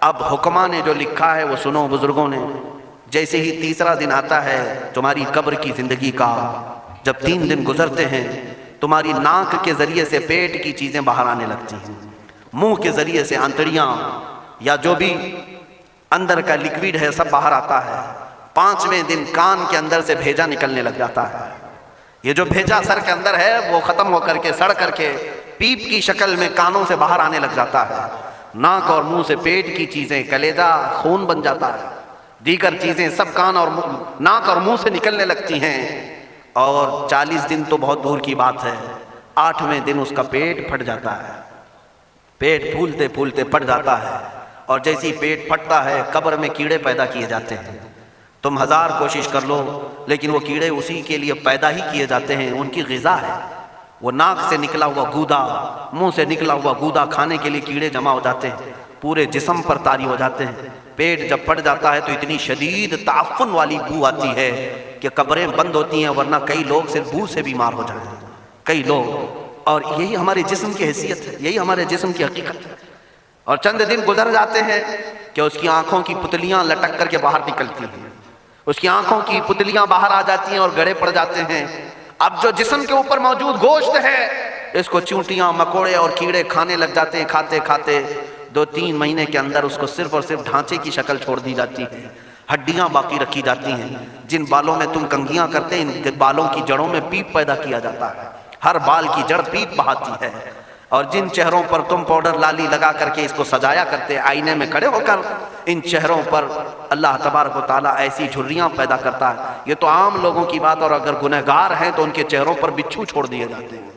अब हुक्मा ने जो लिखा है वो सुनो बुजुर्गों ने। जैसे ही तीसरा दिन आता है तुम्हारी कब्र की जिंदगी का, जब 3 दिन गुजरते हैं, तुम्हारी नाक के जरिए से पेट की चीजें बाहर आने लगती हैं, मुंह के जरिए से आंतड़ियां या जो भी अंदर का लिक्विड है सब बाहर आता है। 5वें दिन कान के अंदर से भेजा निकलने लग जाता है। ये जो भेजा सर के अंदर है वो खत्म होकर के सड़ करके पीप की शक्ल में कानों से बाहर आने लग जाता है। नाक और मुंह से पेट की चीजें, कलेजा, खून बन जाता है, दीगर चीजें सब कान और नाक और मुंह से निकलने लगती हैं। और 40 दिन तो बहुत दूर की बात है, 8वें दिन उसका पेट फट जाता है। पेट फूलते फूलते फट जाता है और जैसे ही पेट फटता है कब्र में कीड़े पैदा किए जाते हैं। तुम 1000 कोशिश कर लो लेकिन वो कीड़े उसी के लिए पैदा ही किए जाते हैं, उनकी ग़िज़ा है। वो नाक से निकला हुआ गूदा, मुंह से निकला हुआ गूदा खाने के लिए कीड़े जमा हो जाते हैं, पूरे जिस्म पर तारी हो जाते हैं। पेट जब फट जाता है तो इतनी शदीद ताफ़ुन वाली बू आती है कि कब्रें बंद होती हैं, वरना कई लोग सिर्फ बू से बीमार हो जाते हैं, कई लोग। और यही हमारे जिस्म की हैसियत है, यही हमारे जिस्म की हकीकत है। और चंद दिन गुजर जाते हैं कि उसकी आंखों की पुतलियां लटक करके बाहर निकलती हैं, उसकी आंखों की पुतलियां बाहर आ जाती हैं और गड़े पड़ जाते हैं। अब जो जिस्म के ऊपर मौजूद गोश्त है इसको चूंटियां, मकोड़े और कीड़े खाने लग जाते हैं। खाते खाते 2-3 महीने के अंदर उसको सिर्फ और सिर्फ ढांचे की शक्ल छोड़ दी जाती है, हड्डियां बाकी रखी जाती हैं। जिन बालों में तुम कंघियां करते हैं, इन बालों की जड़ों में पीप पैदा किया जाता है, हर बाल की जड़ पीप बहाती है। और जिन चेहरों पर तुम पाउडर लाली लगा करके इसको सजाया करते, आईने में खड़े होकर, इन चेहरों पर अल्लाह तबारक व तआला ऐसी झुर्रियां पैदा करता है। ये तो आम लोगों की बात। और अगर गुनहगार हैं तो उनके चेहरों पर बिच्छू छोड़ दिए जाते हैं,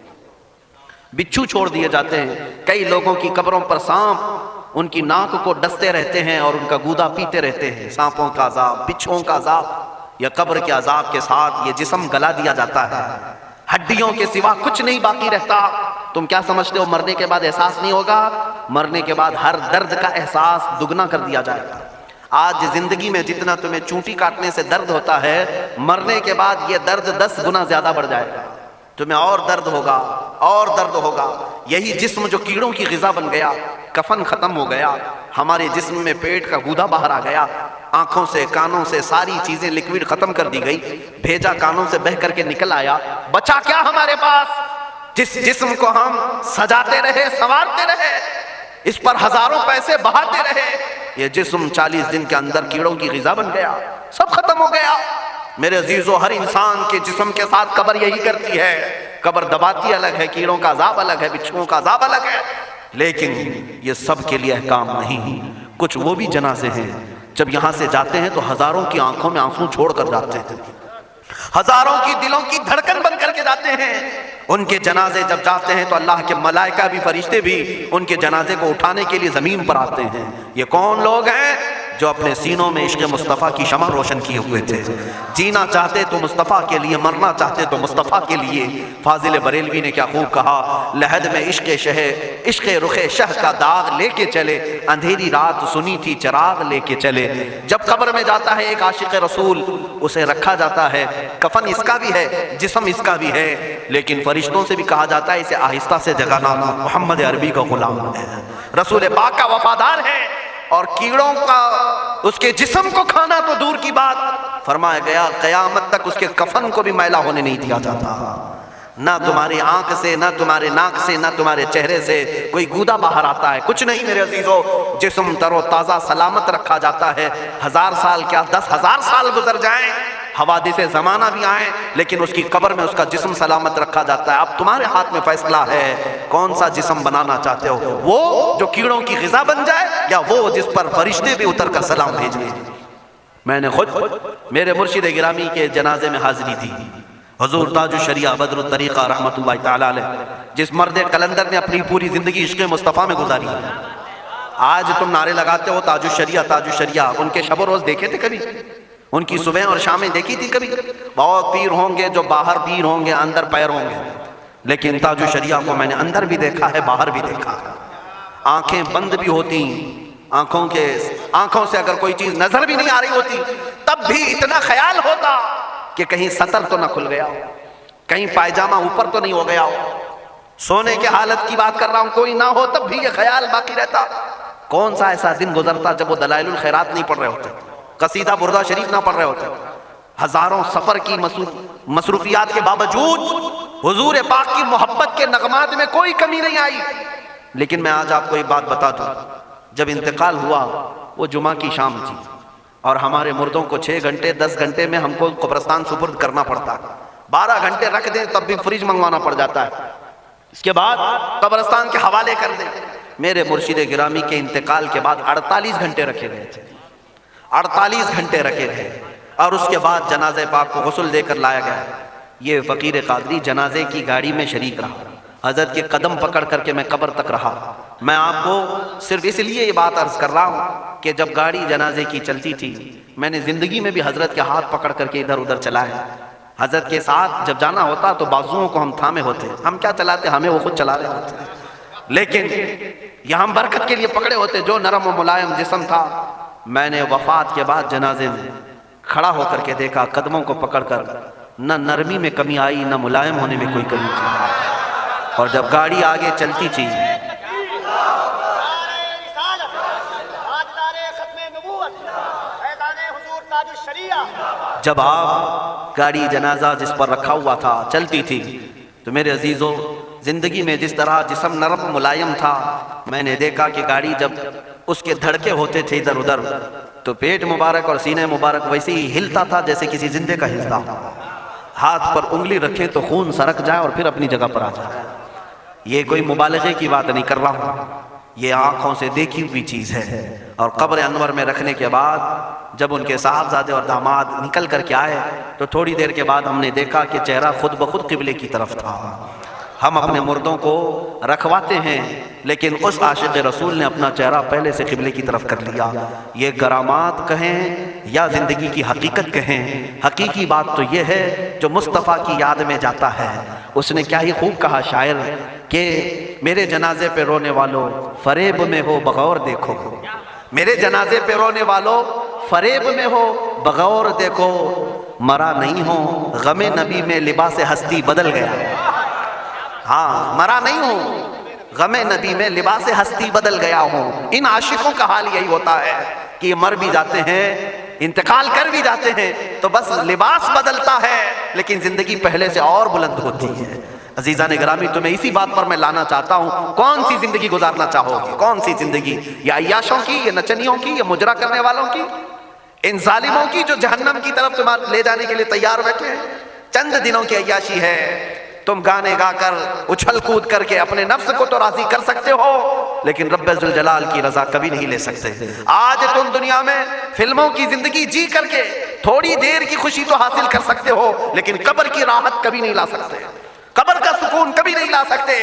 बिच्छू छोड़ दिए जाते हैं। कई लोगों की कब्रों पर सांप उनकी नाक को डसते रहते हैं और उनका गूदा पीते रहते हैं। सांपों का अजाब, बिच्छुओं का अजाब या कब्र के अजाब के साथ ये जिस्म गला दिया जाता है, हड्डियों के सिवा कुछ नहीं बाकी रहता। तुम क्या समझते हो मरने के बाद एहसास नहीं होगा? मरने के बाद हर दर्द का एहसास दुगना कर दिया जाएगा। आज जिंदगी में जितना तुम्हें चूंटी काटने से दर्द होता है, मरने के बाद ये दर्द 10 गुना ज्यादा बढ़ जाएगा। तुम्हें और दर्द होगा, और दर्द होगा। यही जिस्म जो कीड़ों की ग़िज़ा बन गया, कफन खत्म हो गया, हमारे जिस्म में पेट का गूदा बाहर आ गया, आंखों से, कानों से सारी चीजें लिक्विड खत्म कर दी गई, भेजा कानों से बह करके निकल आया। बचा क्या हमारे पास? जिस जिस्म को हम सजाते रहे, संवारते रहे, इस पर हजारों पैसे बहाते रहे, ये जिस्म 40 दिन के अंदर कीड़ों की ग़िज़ा बन गया, सब खत्म हो गया। मेरे अजीजों, हर इंसान के जिस्म के साथ कब्र यही करती है। कब्र दबाती अलग है, कीड़ों का अजाब अलग है, बिच्छुओं का अजाब अलग है, लेकिन ये सब के लिए अहकाम नहीं। कुछ वो भी जनाजे हैं जब यहां से जाते हैं तो हजारों की आंखों में आंसू छोड़ कर जाते हैं, हजारों की दिलों की धड़कन बन करके जाते हैं। उनके जनाजे जब जाते हैं तो अल्लाह के मलाइका भी, फरिश्ते भी उनके जनाजे को उठाने के लिए जमीन पर आते हैं। ये कौन लोग हैं? जो अपने सीनों में इश्क़ मुस्तफ़ा की शमा रोशन किए हुए थे। जीना चाहते तो मुस्तफ़ा के लिए, मरना चाहते तो मुस्तफ़ा के लिए। फाजिल बरेलवी ने क्या खूब कहा, लहद में इश्क़ रुखे शह का दाग लेके चले, अंधेरी रात सुनी थी चिराग लेके चले। जब कब्र में जाता है एक आशिक़ रसूल, उसे रखा जाता है, कफन इसका भी है, जिस्म इसका भी है, लेकिन फरिश्तों से भी कहा जाता है इसे आहिस्ता से जगाना, मोहम्मद अरबी का गुलाम है, रसूल पाक का वफादार है। और कीड़ों का उसके जिस्म को खाना तो दूर की बात, फरमाया गया क़यामत तक उसके कफन को भी मैला होने नहीं दिया जाता। ना तुम्हारी आंख से, ना तुम्हारे नाक से, ना तुम्हारे चेहरे से कोई गूदा बाहर आता है, कुछ नहीं मेरे अजीजों। जिस्म तरो ताज़ा सलामत रखा जाता है। 1000 साल क्या 10,000 साल गुजर जाएं, हवादिसे ज़माना भी आए, लेकिन उसकी कब्र में उसका जिस्म सलामत रखा जाता है। अब तुम्हारे हाथ में फैसला है, कौन सा जिस्म बनाना चाहते हो? वो जो कीड़ों की ग़िज़ा बन जाए, या वो जिस पर फरिश्ते भी उतर कर सलाम भेजें। मैंने खुद मेरे मुर्शिद गिरामी के जनाजे में हाजिरी दी। हुजूर ताजुश शरिया बदरुत तरीक़ा रहमतुल्लाहि तआला अलैह, जिस मर्द कलंदर ने अपनी पूरी जिंदगी इश्क़ मुस्तफ़ा में गुजारी है। आज तुम नारे लगाते हो ताजुश शरिया, ताजुश शरिया। उनके शब रोज़ देखे थे कभी? उनकी सुबह और शामें देखी थी कभी? बहुत पीर होंगे जो बाहर पीर होंगे, अंदर पैर होंगे, लेकिन ताजुश शरिया को मैंने अंदर भी देखा है, बाहर भी देखा है। आंखें बंद भी होती, आंखों से अगर कोई चीज नजर भी नहीं आ रही होती, तब भी इतना ख्याल होता कि कहीं सतर तो ना खुल गया हो, कहीं पायजामा ऊपर तो नहीं हो गया हो। सोने के हालत की बात कर रहा हूं, कोई ना हो तब भी ये ख्याल बाकी रहता। कौन सा ऐसा दिन गुजरता जब वो दलाइलुल खैरात नहीं पढ़ रहे होते, कसीदा बुर्दा शरीफ ना पढ़ रहे होते। हजारों सफर की मसरूफियात के बावजूद हुजूर पाक की मोहब्बत के नगमात में कोई कमी नहीं आई। लेकिन मैं आज आपको एक बात बता दूं, जब इंतकाल हुआ वो जुमा की शाम थी और हमारे मुर्दों को 6 घंटे 10 घंटे में हमको कब्रिस्तान सुपुर्द करना पड़ता है। 12 घंटे रख दें तब भी फ्रिज मंगवाना पड़ जाता है, इसके बाद कब्रिस्तान के हवाले कर दें। मेरे मुर्शिद गिरामी के इंतकाल के बाद 48 घंटे रखे गए थे, 48 घंटे रखे गए और उसके बाद जनाजे पाक को गुस्ल देकर लाया गया। ये फ़कीर कादरी जनाजे की गाड़ी में शरीक रहा, हजरत के कदम पकड़ करके मैं कब्र तक रहा। मैं आपको सिर्फ इसलिए ये बात अर्ज कर रहा हूँ कि जब गाड़ी जनाजे की चलती थी मैंने ज़िंदगी में भी हजरत के हाथ पकड़ करके इधर उधर चलाया। हजरत के साथ जब जाना होता तो बाजुओं को हम थामे होते, हम क्या चलाते, हमें वो खुद चला रहे होते, लेकिन यहाँ हम बरकत के लिए पकड़े होते। जो नरम और मुलायम जिस्म था, मैंने वफात के बाद जनाजे में खड़ा होकर के देखा, कदमों को पकड़कर, न नरमी में कमी आई न मुलायम होने में कोई कमी थी। और जब गाड़ी आगे चलती थी, जब आप गाड़ी जनाजा जिस पर रखा हुआ था चलती थी, तो मेरे अजीजों जिंदगी में जिस तरह जिस्म नरम मुलायम था, मैंने देखा कि गाड़ी जब उसके धड़के होते थे इधर उधर तो पेट मुबारक और सीने मुबारक वैसे ही हिलता था जैसे किसी जिंदे का हिलता। हाथ पर उंगली रखे तो खून सरक जाए और फिर अपनी जगह पर आ जाए। ये कोई मुबालगे की बात नहीं कर रहा हूँ, ये आंखों से देखी हुई चीज है। और कब्र अनवर में रखने के बाद जब उनके साहबजादे और दामाद निकल करके आए तो थोड़ी देर के बाद हमने देखा कि चेहरा खुद ब खुद किबले की तरफ था। हम अपने मुर्दों को रखवाते हैं, लेकिन उस आशिक़ रसूल ने अपना चेहरा पहले से किबले की तरफ कर लिया। ये करामात कहें या ज़िंदगी की हकीकत कहें, हकीकी बात तो ये है जो मुस्तफ़ा की याद में जाता है। उसने क्या ही खूब कहा शायर कि मेरे जनाजे पे रोने वालों फरेब में हो बगौर देखो, मेरे जनाजे पे रोने वालों फरेब में हो बगौर देखो, मरा नहीं हो गमे नबी में लिबास हस्ती बदल गया। हाँ, मरा नहीं हूँ, गमे नबी में लिबास हस्ती बदल गया हूँ। इन आशिकों का हाल यही होता है कि ये मर भी जाते हैं, इंतकाल कर भी जाते हैं, तो बस लिबास बदलता है लेकिन जिंदगी पहले से और बुलंद होती है। अजीज़ान गिरामी, तुम्हें इसी बात पर मैं लाना चाहता हूँ, कौन सी जिंदगी गुजारना चाहोगे? कौन सी जिंदगी? या अय्याशों की, या नचनियों की, या मुजरा करने वालों की, इन जालिमों की जो जहन्नम की तरफ तुम्हारे ले जाने के लिए तैयार बैठे हैं? चंद दिनों की अय्याशी है, तुम गाने गाकर उछल कूद करके अपने नफ्स को तो राजी कर सकते हो, लेकिन रब्बुल जलाल की रजा कभी नहीं ले सकते। आज तुम दुनिया में फिल्मों की जिंदगी जी करके थोड़ी देर की खुशी तो हासिल कर सकते हो, लेकिन कब्र की राहत कभी नहीं ला सकते, कब्र का सुकून कभी नहीं ला सकते।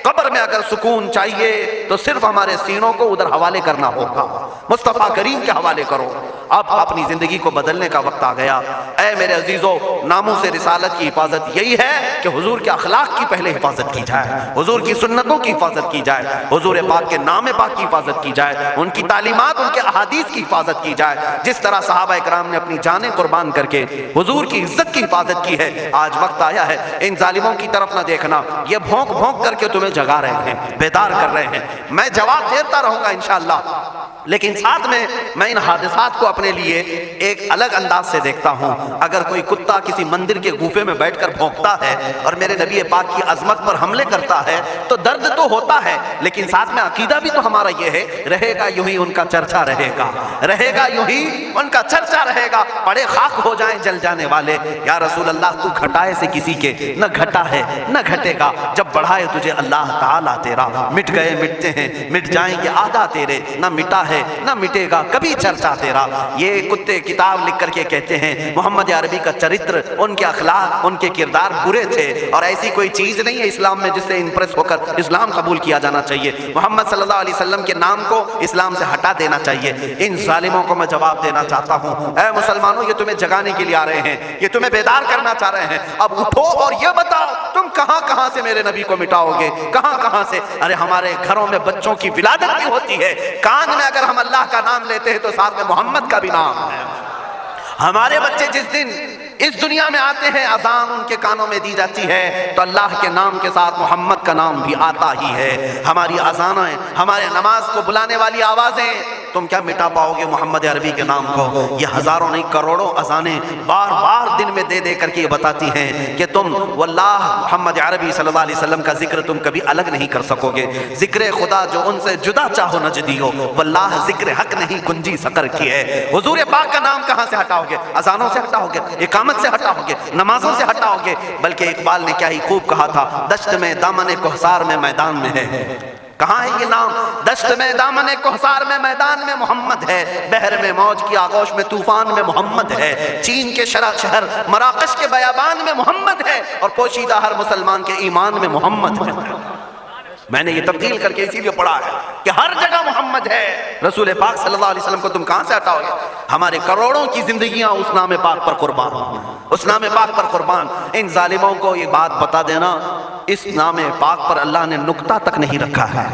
कब्र में अगर सुकून चाहिए तो सिर्फ हमारे सीनों को उधर हवाले करना होगा, मुस्तफ़ा करीम के हवाले करो। अब अपनी जिंदगी को बदलने का वक्त आ गया। ऐ मेरे अजीजों, नामों से रिसालत की हिफाजत यही है कि हुजूर के अखलाक की पहले हिफाजत की जाए, हुजूर की सुन्नतों की हिफाजत की जाए, हुजूर पाक के नाम पाक की हिफाजत की जाए, उनकी तालीमात, उनके अहादीस की हिफाजत की जाए। जिस तरह सहाबा इकराम ने अपनी जानें कुर्बान करके हुजूर की इज्जत की हिफाजत की है, आज वक्त आया है इन जालिमों की तरफ ना देखना। ये भौंक भौंक करके तुम्हें जगा रहे हैं, बेदार कर रहे हैं। मैं जवाब देता रहूंगा इंशाअल्लाह, लेकिन साथ में मैं इन हादिसात को अपने लिए एक अलग अंदाज से देखता हूं। अगर कोई कुत्ता किसी मंदिर के गुफे में बैठकर भौंकता है और मेरे नबी पाक की अजमत पर हमले करता है तो दर्द तो होता है, लेकिन साथ में अकीदा भी तो हमारा ये है, रहेगा यूं ही उनका चर्चा रहेगा, रहेगा यूं ही उनका चर्चा रहेगा। पड़े खाक हो जाएं जल जाने वाले, या रसूल अल्लाह तू घटाए से किसी के न घटा है न घटेगा, जब बढ़ाए तुझे अल्लाह ताला तेरा, मिट गए मिटते हैं मिट जाएंगे आधा तेरे, न मिटा है ना मिटेगा कभी चर्चा तेरा। ये कुत्ते किताब लिख करके कहते हैं मोहम्मद अरबी का चरित्र, उनके अखलाक, उनके किरदार बुरे थे, और ऐसी कोई चीज नहीं है इस्लाम में जिससे इंप्रेस होकर इस्लाम कबूल किया जाना चाहिए। मोहम्मद सल्लल्लाहु अलैहि वसल्लम के नाम को इस्लाम से हटा देना चाहिए। इन जालिमों को मैं जवाब देना चाहता हूँ, ऐ मुसलमानों, ये तुम्हें जगाने के लिए आ रहे हैं, ये तुम्हें बेदार करना चाह रहे हैं। अब उठो और ये बताओ तुम कहां कहां से मेरे नबी को मिटाओगे, कहां कहां से? अरे हमारे घरों में बच्चों की विलादत भी होती है, कान में अगर हम अल्लाह का नाम लेते हैं तो साथ में मोहम्मद का भी नाम है। हमारे बच्चे जिस दिन इस दुनिया में आते हैं, अजान उनके कानों में दी जाती है तो अल्लाह के नाम के साथ मोहम्मद का नाम भी आता ही है। हमारी अजानें, हमारे नमाज को बुलाने वाली आवाजें, तुम क्या मिटा पाओगे मोहम्मद अरबी के नाम को? ये हजारों नहीं करोड़ों अजानें बार बार दिन में दे दे करके ये बताती हैं कि तुम वल्लाह मोहम्मद अरबी सल्लल्लाहु अलैहि वसल्लम का जिक्र तुम कभी अलग नहीं कर सकोगे। जिक्र खुदा जो उनसे जुदा चाहो नजदी हो, वल्लाह जिक्र हक नहीं गुंजी सकर की है। हुजूर पाक का नाम कहां से हटाओगे? अजानों से हटाओगे, इकामत से हटाओगे, नमाजों से हटाओगे? बल्कि इकबाल ने क्या ही खूब कहा था, दश्त में दामन कोहसार में मैदान में है। कहाँ है ये नाम? दश्त में दामन कोहसार में मैदान में मोहम्मद है, बहर में मौज की आगोश में तूफान में मोहम्मद है, चीन के शहर मराकश के बयाबान में मोहम्मद है, और पोशीदा हर मुसलमान के ईमान में मोहम्मद है। मैंने ये तब्दील करके इसीलिए पढ़ा है कि हर जगह मोहम्मद है। रसूल पाक सल्लल्लाहु अलैहि वसल्लम को तुम कहां से हटाओगे? हमारे करोड़ों की जिंदगियां उस नाम पाक पर कुर्बान, उस नाम पाक पर कुर्बान। इन जालिमों को ये बात बता देना, इस नाम पाक पर अल्लाह ने नुक्ता तक नहीं रखा है।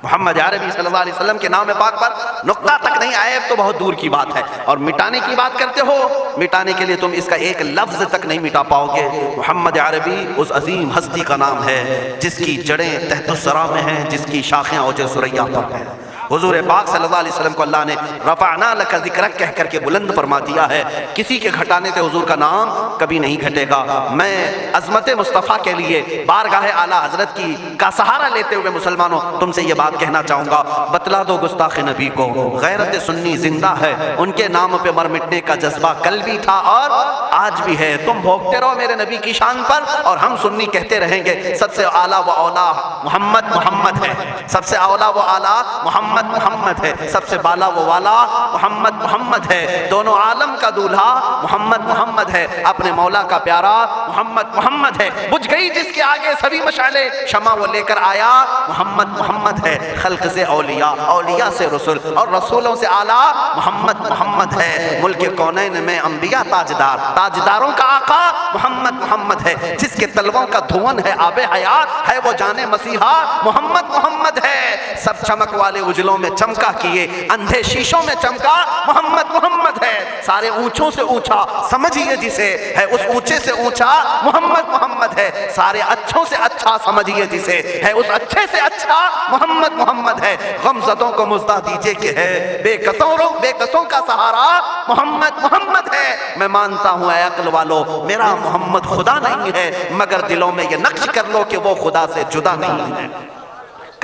मोहम्मद अरबी सल्लल्लाहु अलैहि वसल्लम के नाम पाक पर नुक्ता तक नहीं, आए तो बहुत दूर की बात है। और मिटाने की बात करते हो, मिटाने के लिए तुम इसका एक लफ्ज तक नहीं मिटा पाओगे। मोहम्मद अरबी उस अजीम हस्ती का नाम है जिसकी जड़ें तहतुस्सरा में हैं, जिसकी शाखें औजे सुरैया पर हैं। हुजूर पाक सल्लल्लाहु अलैहि वसल्लम को अल्लाह ने रफ़अना लका ज़िक्रक कह करके बुलंद फरमा दिया है। किसी के घटाने से हुजूर का नाम कभी नहीं घटेगा। मैं अज़मत मुस्तफ़ा के लिए बारगाह आला हज़रत की का सहारा लेते हुए मुसलमानों तुमसे ये बात कहना चाहूँगा, बतला दो गुस्ताख़ नबी को, गैरत सुन्नी जिंदा है, उनके नाम पे मर मिटने का जज्बा कल भी था और आज भी है। तुम भोगते रहो मेरे नबी की शान पर और हम सुन्नी कहते रहेंगे सबसे आला व औला मोहम्मद मोहम्मद है, सबसे औला व आला मोहम्मद मोहम्मद है, सबसे बाला वो वाला मोहम्मद मोहम्मद है, दोनों आलम का दूल्हा मोहम्मद मोहम्मद है, अपने मौला का प्यारा मोहम्मद मोहम्मद है। बुझ गई जिसके आगे सभी मशाले, शमा वो लेकर आया मोहम्मद मोहम्मद है। खल्क से औलिया, औलिया से रसूल और रसूलों से आला मोहम्मद मोहम्मद है। मुल्क कौनैन में अंबिया ताजदार, ताजदारों का आका मोहम्मद मोहम्मद है। जिसके तलवों का धुवन है आबे हयात है, वो जाने मसीहा मोहम्मद मोहम्मद है। सब चमक वाले उजलों में चमका किए, अंधे शीशों में चमका मोहम्मद मोहम्मद है। सारे ऊंचों से ऊंचा समझिए जिसे है, उस ऊंचे से ऊंचा मोहम्मद मोहम्मद है। सारे अच्छों से अच्छा समझिए जिसे है, उस अच्छे से अच्छा मोहम्मद मोहम्मद है। गमज़दों को मुज़्दा दीजिए कि है बेकसों का सहारा मोहम्मद मोहम्मद है। मैं मानता हूं ऐ अक्ल वालों, मेरा मोहम्मद खुदा नहीं है, मगर दिलों में ये नक्श कर लो कि वो खुदा से जुदा नहीं है।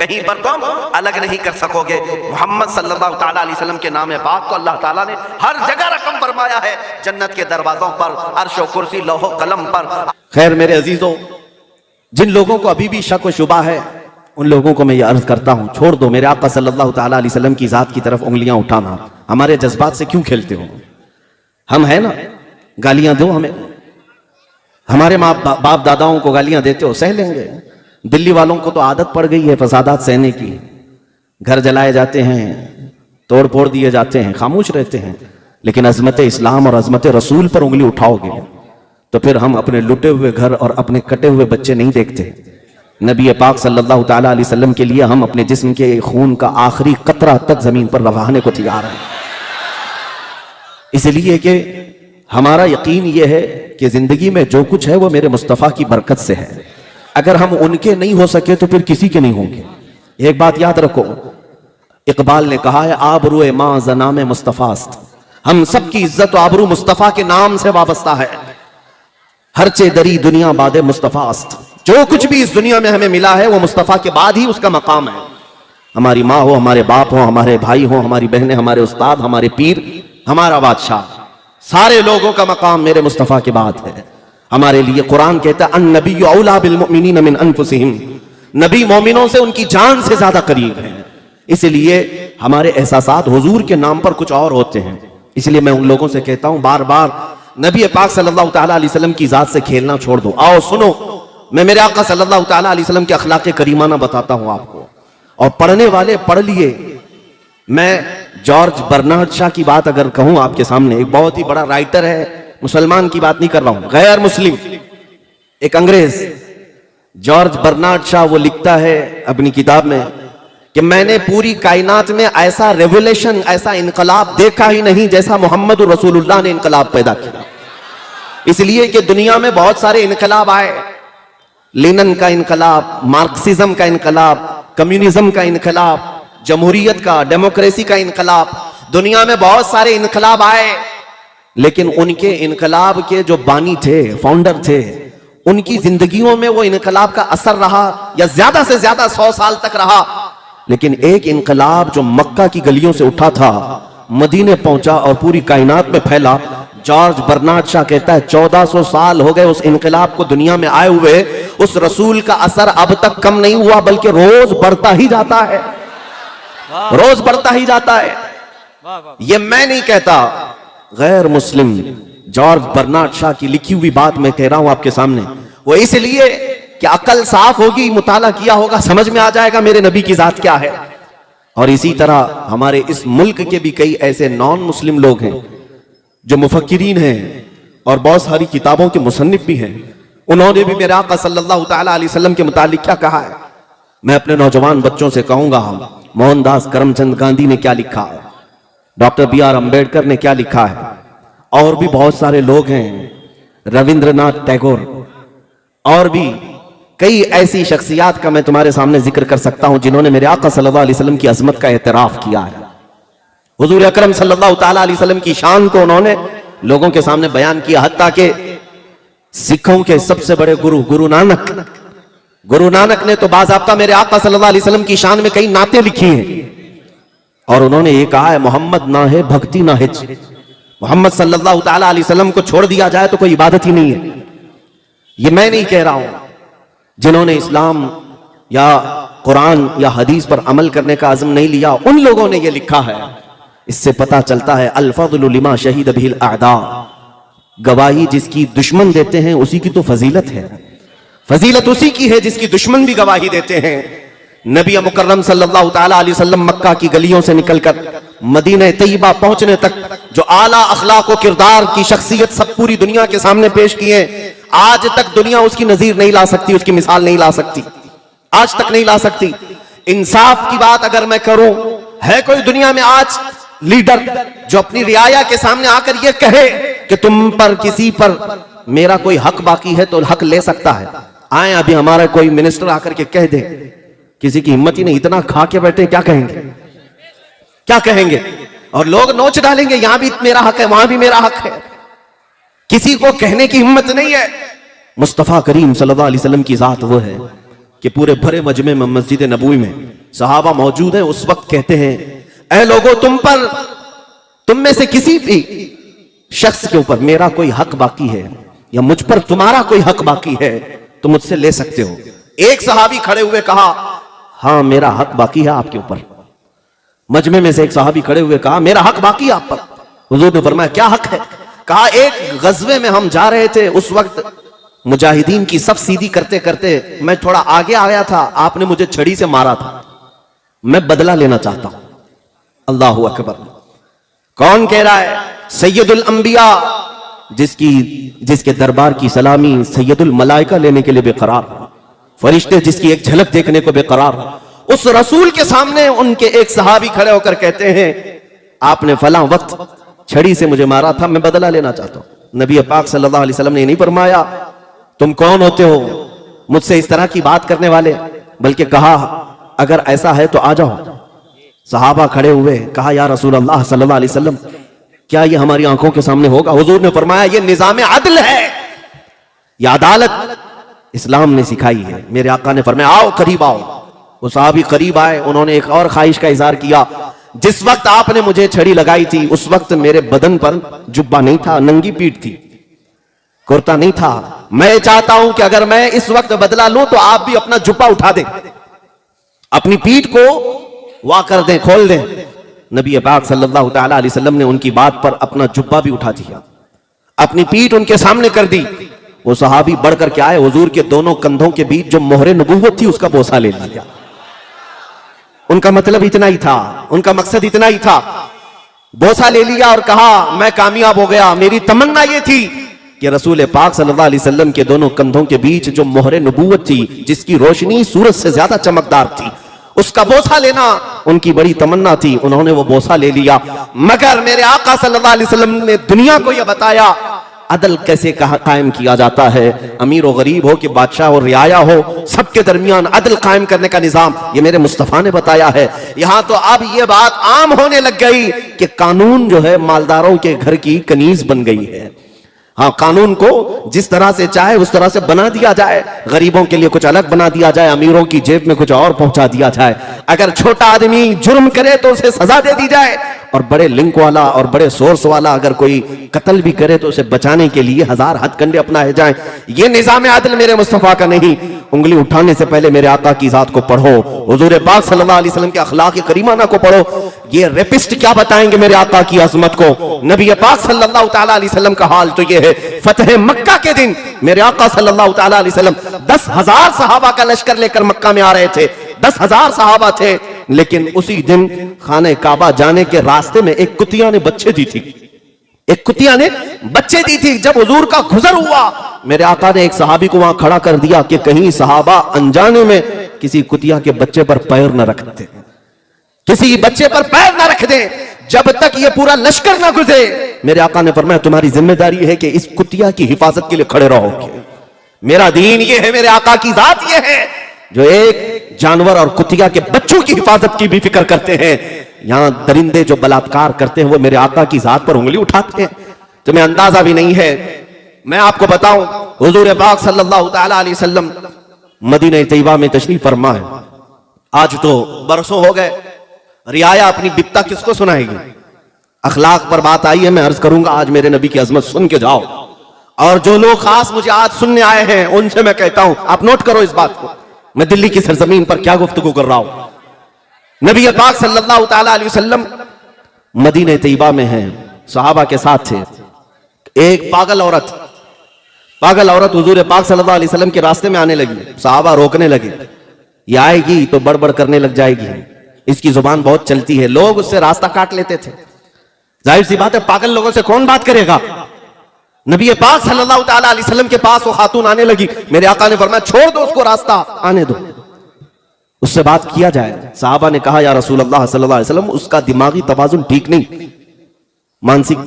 कहीं पर तुम अलग नहीं कर सकोगे। मोहम्मद सल्लल्लाहु ताला अलैहि वसल्लम के नाम पाक को अल्लाह ताला ने हर जगह रकम फरमाया है, जन्नत के दरवाजों पर, अर्श व कुर्सी, लौह कलम पर। खैर मेरे अजीजों, जिन लोगों को अभी भी शक व शुबा है उन लोगों को मैं ये अर्ज करता हूं, छोड़ दो मेरे आका सल्लल्लाहु ताला अलैहि वसल्लम की जात की तरफ उंगलियां उठाना। हमारे जज्बात से क्यों खेलते हो? हम है ना, गालियां दो हमें, हमारे माँ बाप दादाओं को गालियां देते हो, सह लेंगे। दिल्ली वालों को तो आदत पड़ गई है फसादात सहने की, घर जलाए जाते हैं, तोड़ फोड़ दिए जाते हैं, खामोश रहते हैं। लेकिन अजमत इस्लाम और अजमत रसूल पर उंगली उठाओगे तो फिर हम अपने लुटे हुए घर और अपने कटे हुए बच्चे नहीं देखते। नबी पाक सल्लल्लाहु ताला अलैहि वसल्लम के लिए हम अपने जिस्म के खून का आखिरी कतरा तक जमीन पर रवाहने को तैयार हैं। इसलिए कि हमारा यकीन यह है कि जिंदगी में जो कुछ है वो मेरे मुस्तफ़ा की बरकत से है। अगर हम उनके नहीं हो सके तो फिर किसी के नहीं होंगे। एक बात याद रखो, इकबाल ने कहा है आबरू मां ज़नाम मुस्तफ़ास्त, हम सब की इज्जत आबरू मुस्तफ़ा के नाम से वाबस्ता है। हरचे दरी दुनिया बादे मुस्तफ़ास्त, जो कुछ भी इस दुनिया में हमें मिला है वो मुस्तफ़ा के बाद ही उसका मकाम है। हमारी माँ हो, हमारे बाप हो, हमारे भाई हो, हमारी बहनें, हमारे उस्ताद, हमारे पीर, हमारा बादशाह, सारे लोगों का मकाम मेरे मुस्तफ़ा के बाद है। हमारे लिए कुरान कहता है अन्नबी औला बिल मुमिनीन मिन अनफुसिहिम, नबी मोमिनों से उनकी जान से ज्यादा करीब है। इसलिए हमारे एहसासात हुजूर के नाम पर कुछ और होते हैं। इसलिए मैं उन लोगों से कहता हूं बार बार, नबी पाक सल्लल्लाहु ताला अलैहि वसल्लम की जात से खेलना छोड़ दो। आओ सुनो, मैं मेरे आका सल्लल्लाहु ताला अलैहि वसल्लम के अखलाक करीमाना बताता हूं आपको, और पढ़ने वाले पढ़ लिए। मैं जॉर्ज बर्नार्ड शॉ की बात अगर कहूं आपके सामने, एक बहुत ही बड़ा राइटर है, मुसलमान की बात नहीं कर रहा हूं, गैर मुस्लिम, एक अंग्रेज, जॉर्ज बर्नार्ड शॉ, वो लिखता है अपनी किताब में कि मैंने पूरी कायनात में ऐसा रेवोल्यूशन, ऐसा इनकलाब देखा ही नहीं जैसा मोहम्मद रसूलुल्लाह ने इनकलाब पैदा किया। इसलिए कि दुनिया में बहुत सारे इनकलाब आए, लेनिन का इनकलाब, मार्क्सिज्म का इनकलाब, कम्युनिज्म का इनकलाब, जमहूरियत का, डेमोक्रेसी का इनकलाब, दुनिया में बहुत सारे इनकलाब आए, लेकिन उनके इनकलाब के जो बानी थे, फाउंडर थे, उनकी जिंदगियों में वो इनकलाब का असर रहा या ज्यादा से ज्यादा 100 साल तक रहा। लेकिन एक इनकलाब जो मक्का की गलियों से उठा था, मदीने पहुंचा और पूरी कायनात में फैला। जॉर्ज बर्नार्ड शॉ कहता है 1400 साल हो गए उस इनकलाब को दुनिया में आए हुए, उस रसूल का असर अब तक कम नहीं हुआ बल्कि रोज बढ़ता ही जाता है, रोज बढ़ता ही जाता है। ये मैं नहीं कहता, गैर मुस्लिम जॉर्ज बर्नार्ड शॉ की लिखी हुई बात मैं कह रहा हूं आपके सामने। वो इसलिए कि अकल साफ होगी, मुताला किया होगा, समझ में आ जाएगा मेरे नबी की जात क्या है। और इसी तरह हमारे इस मुल्क के भी कई ऐसे नॉन मुस्लिम लोग हैं जो मुफक्किरीन हैं और बहुत सारी किताबों के मुसन्निफ भी हैं। उन्होंने भी मेरे आका सल्लल्लाहु तआला अलैहि वसल्लम के मुतालिक क्या कहा है। मैं अपने नौजवान बच्चों से कहूंगा, मोहनदास करमचंद गांधी ने क्या लिखा है, डॉक्टर B.R. अम्बेडकर ने क्या लिखा है, और भी बहुत सारे लोग हैं, रविंद्रनाथ टैगोर, और भी कई ऐसी शख्सियात का मैं तुम्हारे सामने जिक्र कर सकता हूं जिन्होंने मेरे आका सल्लल्लाहु अलैहि वसल्लम की अजमत का एतराफ किया है। हुजूर अकरम सल्लल्लाहु तआला अलैहि वसल्लम की शान को उन्होंने लोगों के सामने बयान किया। हत्ता के सिखों के सबसे बड़े गुरु नानक ने तो बाज़ाब्ता मेरे आका सल्लल्लाहु अलैहि वसल्लम की शान में कई नाते लिखी हैं और उन्होंने ये कहा है, मोहम्मद ना है भक्ति ना हिज। मोहम्मद सल्लल्लाहु तआला अलैहि वसल्लम को छोड़ दिया जाए तो कोई इबादत ही नहीं है। ये मैं नहीं कह रहा हूं, जिन्होंने इस्लाम या कुरान या हदीस पर अमल करने का अज़्म नहीं लिया, उन लोगों ने ये लिखा है। इससे पता चलता है अल फज़्लु लिमा शहीद बिहिल अअदा, गवाही जिसकी दुश्मन देते हैं उसी की तो फजीलत है, फजीलत उसी की है जिसकी दुश्मन भी गवाही देते हैं। नबी मुकर्रम सल्लल्लाहु तआला अलैहि वसल्लम मक्का की गलियों से निकलकर मदीना तैयबा पहुंचने तक जो आला अखलाक और किरदार की शख्सियत सब पूरी दुनिया के सामने पेश किए, आज तक दुनिया उसकी नजीर नहीं ला सकती, उसकी मिसाल नहीं ला सकती, आज तक नहीं ला सकती। इंसाफ की बात अगर मैं करूं, है कोई दुनिया में आज लीडर जो अपनी रियाया के सामने आकर यह कहे कि तुम पर किसी पर मेरा कोई हक बाकी है तो हक ले सकता है? आए अभी हमारा कोई मिनिस्टर आकर के कह दे, किसी की हिम्मत ही नहीं, इतना खा के बैठे, क्या कहेंगे, क्या कहेंगे? और लोग नोच डालेंगे, यहां भी मेरा हक है, वहां भी मेरा हक है, किसी को कहने की हिम्मत नहीं है। मुस्तफा करीम सल्लल्लाहु अलैहि वसल्लम की जात वो है कि पूरे भरे मजमे में मस्जिद नबवी में सहाबा मौजूद हैं, उस वक्त कहते हैं, ऐ लोगों, तुम में से किसी भी शख्स के ऊपर मेरा कोई हक बाकी है या मुझ पर तुम्हारा कोई हक बाकी है तो मुझसे ले सकते हो। एक सहाबी खड़े हुए कहा, हाँ मेरा हक बाकी है आपके ऊपर। मजमे में से एक सहाबी खड़े हुए कहा, मेरा हक बाकी है आप पर। हुजूर ने फरमाया, क्या हक है? कहा, एक गजवे में हम जा रहे थे, उस वक्त मुजाहिदीन की सफ सीधी करते करते मैं थोड़ा आगे आया था, आपने मुझे छड़ी से मारा था, मैं बदला लेना चाहता हूं। अल्लाहु अकबर। कौन कह रहा है? सैयदुल अंबिया, जिसके दरबार की सलामी सैयदुल मलाइका लेने के लिए बेकरार, फरिश्ते जिसकी एक झलक देखने को बेकरार, उस रसूल के सामने उनके एक सहाबी खड़े होकर कहते हैं, आपने फलां वक्त छड़ी से मुझे मारा था, मैं बदला लेना चाहता हूं। नबी पाक सल्लल्लाहु अलैहि वसल्लम ने नहीं फरमाया तुम कौन होते हो मुझसे इस तरह की बात करने वाले, बल्कि कहा अगर ऐसा है तो आ जाओ। सहाबा खड़े हुए, कहा या रसूल अल्लाह सल्लल्लाहु अलैहि वसल्लम, क्या ये हमारी आंखों के सामने होगा? हुजूर ने फरमाया, ये निजाम अदल है, ये अदालत इस्लाम ने सिखाई है। मेरे आका ने फरमाया, आओ करीब आओ। वो सहाबी करीब आए, उन्होंने एक और ख्वाहिश का इजहार किया, जिस वक्त आपने मुझे छड़ी लगाई थी उस वक्त मेरे बदन पर जुब्बा नहीं था, नंगी पीठ थी, कुर्ता नहीं था। मैं चाहता हूं कि अगर मैं इस वक्त बदला लूं तो आप भी अपना जुब्बा उठा दें, अपनी पीठ को वाह कर दें, खोल दें। नबी पाक सल्लल्लाहु तआला अलैहि वसल्लम ने उनकी बात पर अपना जुब्बा भी उठा दिया, अपनी पीठ उनके सामने कर दी। वो सहाबी बढ़कर के आए, हुजूर के दोनों कंधों के बीच जो मोहरे नबूवत थी उसका बोसा ले लिया। उनका मतलब इतना ही था, उनका मकसद इतना ही था, बोसा ले लिया और कहा मैं कामयाब हो गया। मेरी तमन्ना ये थी कि रसूल पाक सल्लल्लाहु अलैहि वसल्लम के दोनों कंधों के बीच जो मोहरे नबूवत थी, जिसकी रोशनी सूरज से ज्यादा चमकदार थी, उसका बोसा लेना उनकी बड़ी तमन्ना थी, उन्होंने वो बोसा ले लिया। मगर मेरे आका सल्लल्लाहु अलैहि वसल्लम ने दुनिया को यह बताया अदल कैसे कायम किया जाता है, अमीर और गरीब हो कि बादशाह और रियाया हो, सबके दरमियान अदल कायम करने का निजाम ये मेरे मुस्तफा ने बताया है। यहां तो अब ये बात आम होने लग गई कि कानून जो है मालदारों के घर की कनीज बन गई है। हाँ, कानून को जिस तरह से चाहे उस तरह से बना दिया जाए, गरीबों के लिए कुछ अलग बना दिया जाए, अमीरों की जेब में कुछ और पहुंचा दिया जाए। अगर छोटा आदमी जुर्म करे तो उसे सजा दे दी जाए, और बड़े लिंक वाला और बड़े सोर्स वाला अगर कोई कत्ल भी करे तो उसे बचाने के लिए 1000 हथकंडे अपनाए जाएं। ये निजाम आदल मेरे मुस्तफा का नहीं। उंगली उठाने से पहले मेरे आका की जात को पढ़ो, हुजूर पाक सल्लल्लाहु अलैहि वसल्लम के अखलाक करीमाना को पढ़ो। ये रेपिस्ट क्या बताएंगे मेरे आका की अजमत को। नबी पाक सल्लल्लाहु तआला अलैहि वसल्लम का हाल तो ये है, फतह मक्का के दिन मेरे आका सल्लल्लाहु तआला अलैहि वसल्लम 10,000 सहाबा का लश्कर लेकर मक्का में आ रहे थे। 10,000 सहाबा थे, लेकिन उसी दिन खाने काबा जाने के रास्ते में एक कुतिया ने बच्चे दी थी, एक कुतिया ने बच्चे दी थी। जब हुजूर का गुजर हुआ, मेरे आका ने एक सहाबी को वहां खड़ा कर दिया कि कहीं सहाबा अनजाने में किसी कुतिया के बच्चे पर पैर न रखते, किसी बच्चे पर पैर न रख दे जब तक ये पूरा लश्कर ना गुजरे। मेरे आका ने फरमाया तुम्हारी जिम्मेदारी है कि इस कुतिया की हिफाजत के लिए खड़े रहोगे। मेरा दीन ये है, मेरे आका की जात ये है जो एक जानवर और कुतिया के बच्चों की हिफाजत की भी फिक्र करते हैं। यहां दरिंदे जो बलात्कार करते हैं वो मेरे आका की जात पर उंगली उठाते हैं, तुम्हें अंदाजा भी नहीं है। मैं आपको बताऊं, हुजूर पाक सल्लल्लाहु तआला अलैहि वसल्लम मदीना तैयबा में तशरीफ फरमा है। आज तो बरसों हो गए, रियाया अपनी बिपता किसको सुनाएगी। अखलाक पर बात आई है, मैं अर्ज करूंगा आज मेरे नबी की अजमत सुन के जाओ। और जो लोग खास मुझे आज सुनने आए हैं उनसे मैं कहता हूं, आप नोट करो इस बात को, मैं दिल्ली की सरजमीन पर क्या गुफ्तगू कर रहा हूं। नबी पाक सल्लल्लाहु तआला अलैहि वसल्लम मदीना तैयबा में हैं, सहाबा के साथ थे। एक पागल औरत हुजूर पाक सल्लल्लाहु अलैहि वसल्लम के रास्ते में आने लगी। सहाबा रोकने लगे, ये आएगी तो बड़बड़ करने लग जाएगी, इसकी जुबान बहुत चलती है। लोग उससे रास्ता काट लेते थे। जाहिर सी बात है, पागल लोगों से कौन बात करेगा। नबी पाक सल्लल्लाहु तआला अलैहि वसल्लम के पास वो खातून आने लगी। मेरे आका ने फरमाया छोड़ दो उसको, रास्ता आने दो, उससे बात किया जाए। साहबा ने कहा या रसूल अल्लाह सल्लल्लाहु अलैहि वसल्लम, उसका दिमागी तवाजुन ठीक नहीं, मानसिक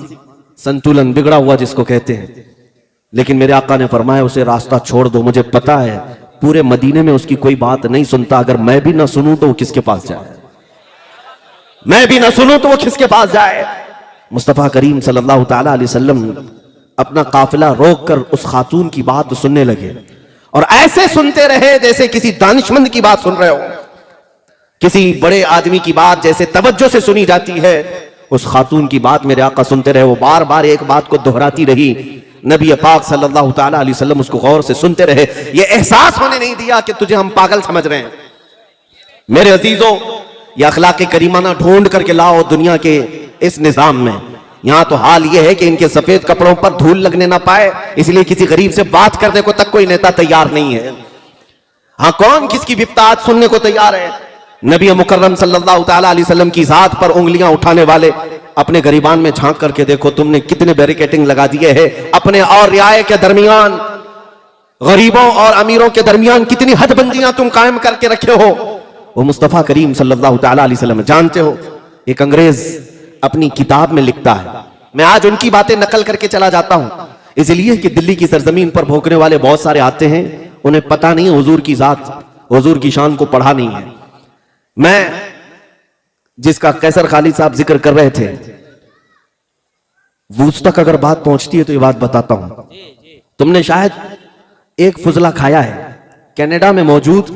संतुलन बिगड़ा हुआ जिसको कहते हैं। लेकिन मेरे आका ने फरमाया उसे रास्ता छोड़ दो, मुझे पता है पूरे मदीने में उसकी कोई बात नहीं सुनता, अगर मैं भी ना सुनूं तो वो किसके पास जाए, मैं भी ना सुनूं तो वो किसके पास जाए। मुस्तफा करीम सल्लल्लाहु तआला अलैहि वसल्लम अपना काफिला रोककर उस खातून की बात सुनने लगे, और ऐसे सुनते रहे जैसे किसी दानिशमंद की बात सुन रहे हो, किसी बड़े आदमी की बात जैसे तवज्जो से सुनी जाती है। उस खातून की बात मेरे आका सुनते रहे, वो बार बार एक बात को दोहराती रही। नबी पाक सल्लल्लाहु तआला अलैहि वसल्लम उसको गौर से सुनते रहे। ये एहसास होने नहीं दिया कि तुझे हम पागल समझ रहे हैं। मेरे अजीजों, ये अखलाक करीमाना ढूंढ करके लाओ दुनिया के इस निजाम में। यहां तो हाल यह है कि इनके सफेद कपड़ों पर धूल लगने ना पाए, इसलिए किसी गरीब से बात करने को तक कोई नेता तैयार नहीं है। हाँ, कौन किसकी बिपता आज सुनने को तैयार है। नबी मुकर्रम सल्लल्लाहु तआला अलैहि वसल्लम की जात पर उंगलियां उठाने वाले अपने गरीबान में झांक करके देखो, तुमने कितने बैरिकेटिंग लगा दिए हैं अपने और रियाए के दरमियान, गरीबों और अमीरों के दरमियान कितनी हदबंदियां तुम कायम करके रखे हो। वो मुस्तफा करीम सल्लल्लाहु तआला अलैहि वसल्लम जानते हो। एक अंग्रेज अपनी किताब में लिखता है, मैं आज उनकी बातें नकल करके चला जाता हूं इसलिए कि दिल्ली की सरजमीन पर भोंकने वाले बहुत सारे आते हैं, उन्हें पता नहीं है हुजूर की जात, हुजूर की शान को पढ़ा नहीं है। मैं जिसका कैसर खालिद साहब जिक्र कर रहे थे, वूज तक अगर बात पहुंचती है तो ये बात बताता हूं। तुमने शायद एक फुजला खाया है। कनाडा में मौजूद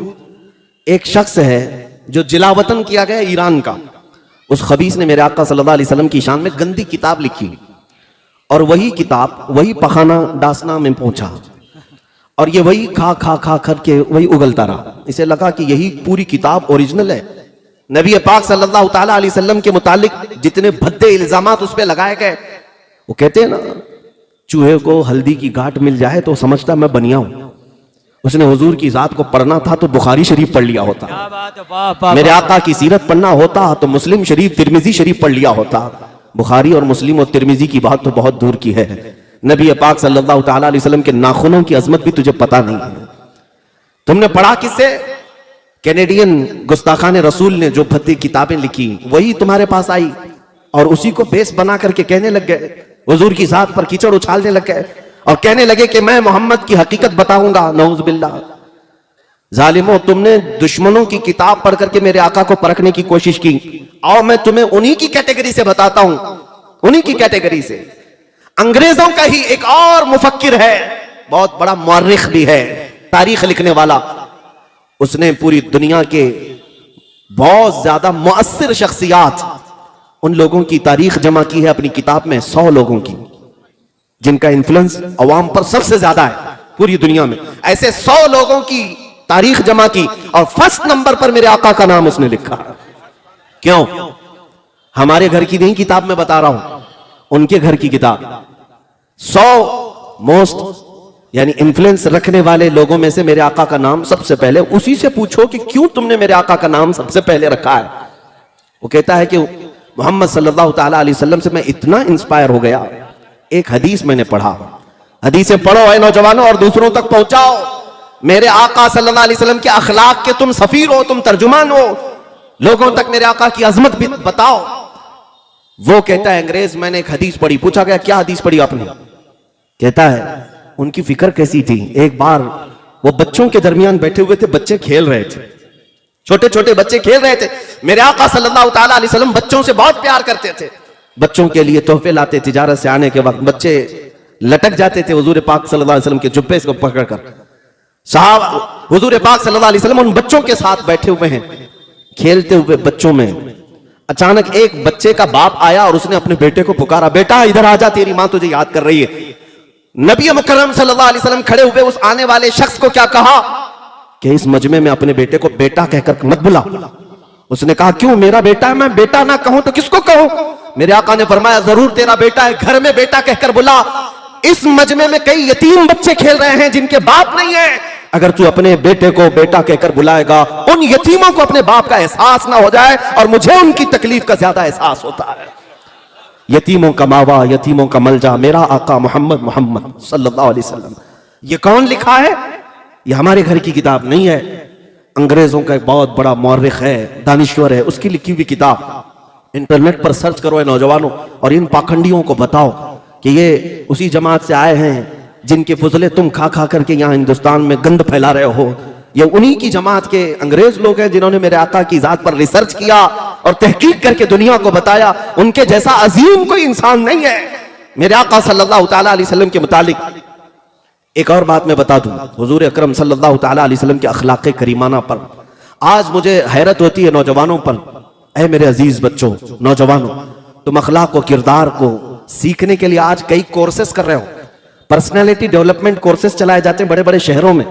एक शख्स है जो जिलावतन किया गया ईरान का। उस खबीस ने मेरे आका सल्लल्लाहु अलैहि वसल्लम की शान में गंदी किताब लिखी, और वही किताब वही पखाना डासना में पहुंचा, और ये वही खा खा खा करके वही उगलता रहा। इसे लगा कि यही पूरी किताब ओरिजिनल है। नबी पाक सल्लल्लाहु तआला अलैहि वसल्लम के मुतालिक जितने भद्दे इल्जामात उस पे लगाए गए, वो कहते हैं ना, चूहे को हल्दी की गांठ मिल जाए तो समझता मैं बनिया हूं। उसने हुजूर की जात को पढ़ना था तो बुखारी शरीफ पढ़ लिया होता, मेरे आका की सीरत पढ़ना होता तो मुस्लिम शरीफ तिरमिजी शरीफ पढ़ लिया होता। बुखारी और मुस्लिम और तिरमिजी की बात तो बहुत दूर की है। नबी पाक सल्लल्लाहु तआला अलैहि वसल्लम के नाखूनों की अजमत भी तुझे पता नहीं है। तुमने पढ़ा किससे? कैनेडियन गुस्ताखान रसूल ने जो भद्दी किताबें लिखी वही तुम्हारे पास आई और उसी को बेस बना करके कहने लग गए, हुजूर की जात पर कीचड़ उछालने लग गए और कहने लगे कि मैं मोहम्मद की हकीकत बताऊंगा। नऊज़ बिल्लाह। जालिमों, तुमने दुश्मनों की किताब पढ़ करके मेरे आका को परखने की कोशिश की, और मैं तुम्हें उन्हीं की कैटेगरी से बताता हूं, उन्हीं की कैटेगरी से। अंग्रेजों का ही एक और मुफक्किर है, बहुत बड़ा मुअर्रिख भी है, तारीख लिखने वाला। उसने पूरी दुनिया के बहुत ज्यादा मुअस्सिर शख्सियात, उन लोगों की तारीख जमा की है अपनी किताब में, 100 लोगों की जिनका इन्फ्लुएंस अवाम पर सबसे ज्यादा है पूरी दुनिया में। ऐसे 100 लोगों की तारीख जमा की और फर्स्ट नंबर पर मेरे आका का नाम उसने लिखा। क्यों? हमारे घर की नहीं किताब में बता रहा हूं, उनके घर की किताब। 100 मोस्ट यानी इन्फ्लुएंस रखने वाले लोगों में से मेरे आका का नाम सबसे पहले। उसी से पूछो कि क्यों तुमने मेरे आका का नाम सबसे पहले रखा है। वो कहता है कि मोहम्मद सल्लल्लाहु ताला अलैहि वसल्लम से मैं इतना इंस्पायर हो गया, एक हदीस मैंने पढ़ा। हदीसें पढ़ो है नौजवानों और दूसरों तक पहुंचाओ। मेरे आका सल्लल्लाहु अलैहि वसल्लम के अखलाक के तुम सफीर हो, तुम तर्जुमान हो, लोगों तक मेरे आका की अजमत भी बताओ। वो कहता है अंग्रेज, मैंने एक हदीस पढ़ी। पूछा गया क्या हदीस पढ़ी आपने? कहता है उनकी फिक्र कैसी थी, एक बार वो बच्चों के दरमियान बैठे हुए थे, बच्चे खेल रहे थे, छोटे छोटे बच्चे खेल रहे थे। मेरे आका सल्लल्लाहु ताला अलैहि वसल्लम बच्चों से बहुत प्यार करते थे, बच्चों के लिए तोहफे लाते। तिजारत से आने के वक्त बच्चे लटक जाते थे हुजूर पाक सल्लल्लाहु अलैहि वसल्लम के जुब्बे को पकड़कर। साहब हुजूर पाक सल्लल्लाहु अलैहि वसल्लम उन बच्चों के साथ बैठे हुए हैं, खेलते हुए बच्चों में अचानक एक बच्चे का बाप आया और उसने अपने बेटे को पुकारा, बेटा इधर आजा, तेरी मां तुझे याद कर रही है। नबी मुकर्रम सल्लल्लाहु अलैहि वसल्लम खड़े हुए उस आने वाले शख्स को क्या कहा कि इस मजमे में अपने बेटे को बेटा कहकर मत बुला। उसने कहा क्यों? मेरा बेटा है, मैं बेटा ना कहूं तो किसको कहूं? मेरे आका ने फरमाया जरूर तेरा बेटा है, घर में बेटा कहकर बुला। इस मजमे में कई यतीम बच्चे खेल रहे हैं जिनके बाप नहीं है। अगर तू अपने बेटे को बेटा कहकर बुलाएगा, उन यतीमों को अपने बाप का एहसास ना हो जाए, और मुझे उनकी तकलीफ का ज्यादा एहसास होता है। यतीमों का मावा, यतीमों का मलजा, मेरा आका मोहम्मद मोहम्मद सल्लल्लाहु अलैहि वसल्लम। ये कौन लिखा है? ये हमारे घर की किताब नहीं है, अंग्रेजों का एक बहुत बड़ा मौर्रिख है, दानिश्वर है, उसकी लिखी हुई किताब। इंटरनेट पर सर्च करो नौजवानों और इन पाखंडियों को बताओ कि ये उसी जमात से आए हैं जिनके फुजले तुम खा खा करके यहाँ हिंदुस्तान में गंद फैला रहे हो। ये उन्हीं की जमात के अंग्रेज लोग हैं जिन्होंने मेरे आका की जात पर रिसर्च किया और तहकीक करके दुनिया को बताया उनके जैसा अजीम कोई इंसान नहीं है। मेरे आका सल्लल्लाहु ताला अलैहि वसल्लम के मुतालिक एक और बात मैं बता दूं, हुजूर अकरम सल्लल्लाहु ताला अलैहि वसल्लम के अखलाक करीमाना पर आज मुझे हैरत होती है नौजवानों पर। ऐ मेरे अजीज बच्चों, नौजवानों, तुम अखलाक को, किरदार को सीखने के लिए आज कई कोर्सेस कर रहे हो। पर्सनैलिटी डेवलपमेंट कोर्सेस चलाए जाते हैं बड़े बड़े शहरों में।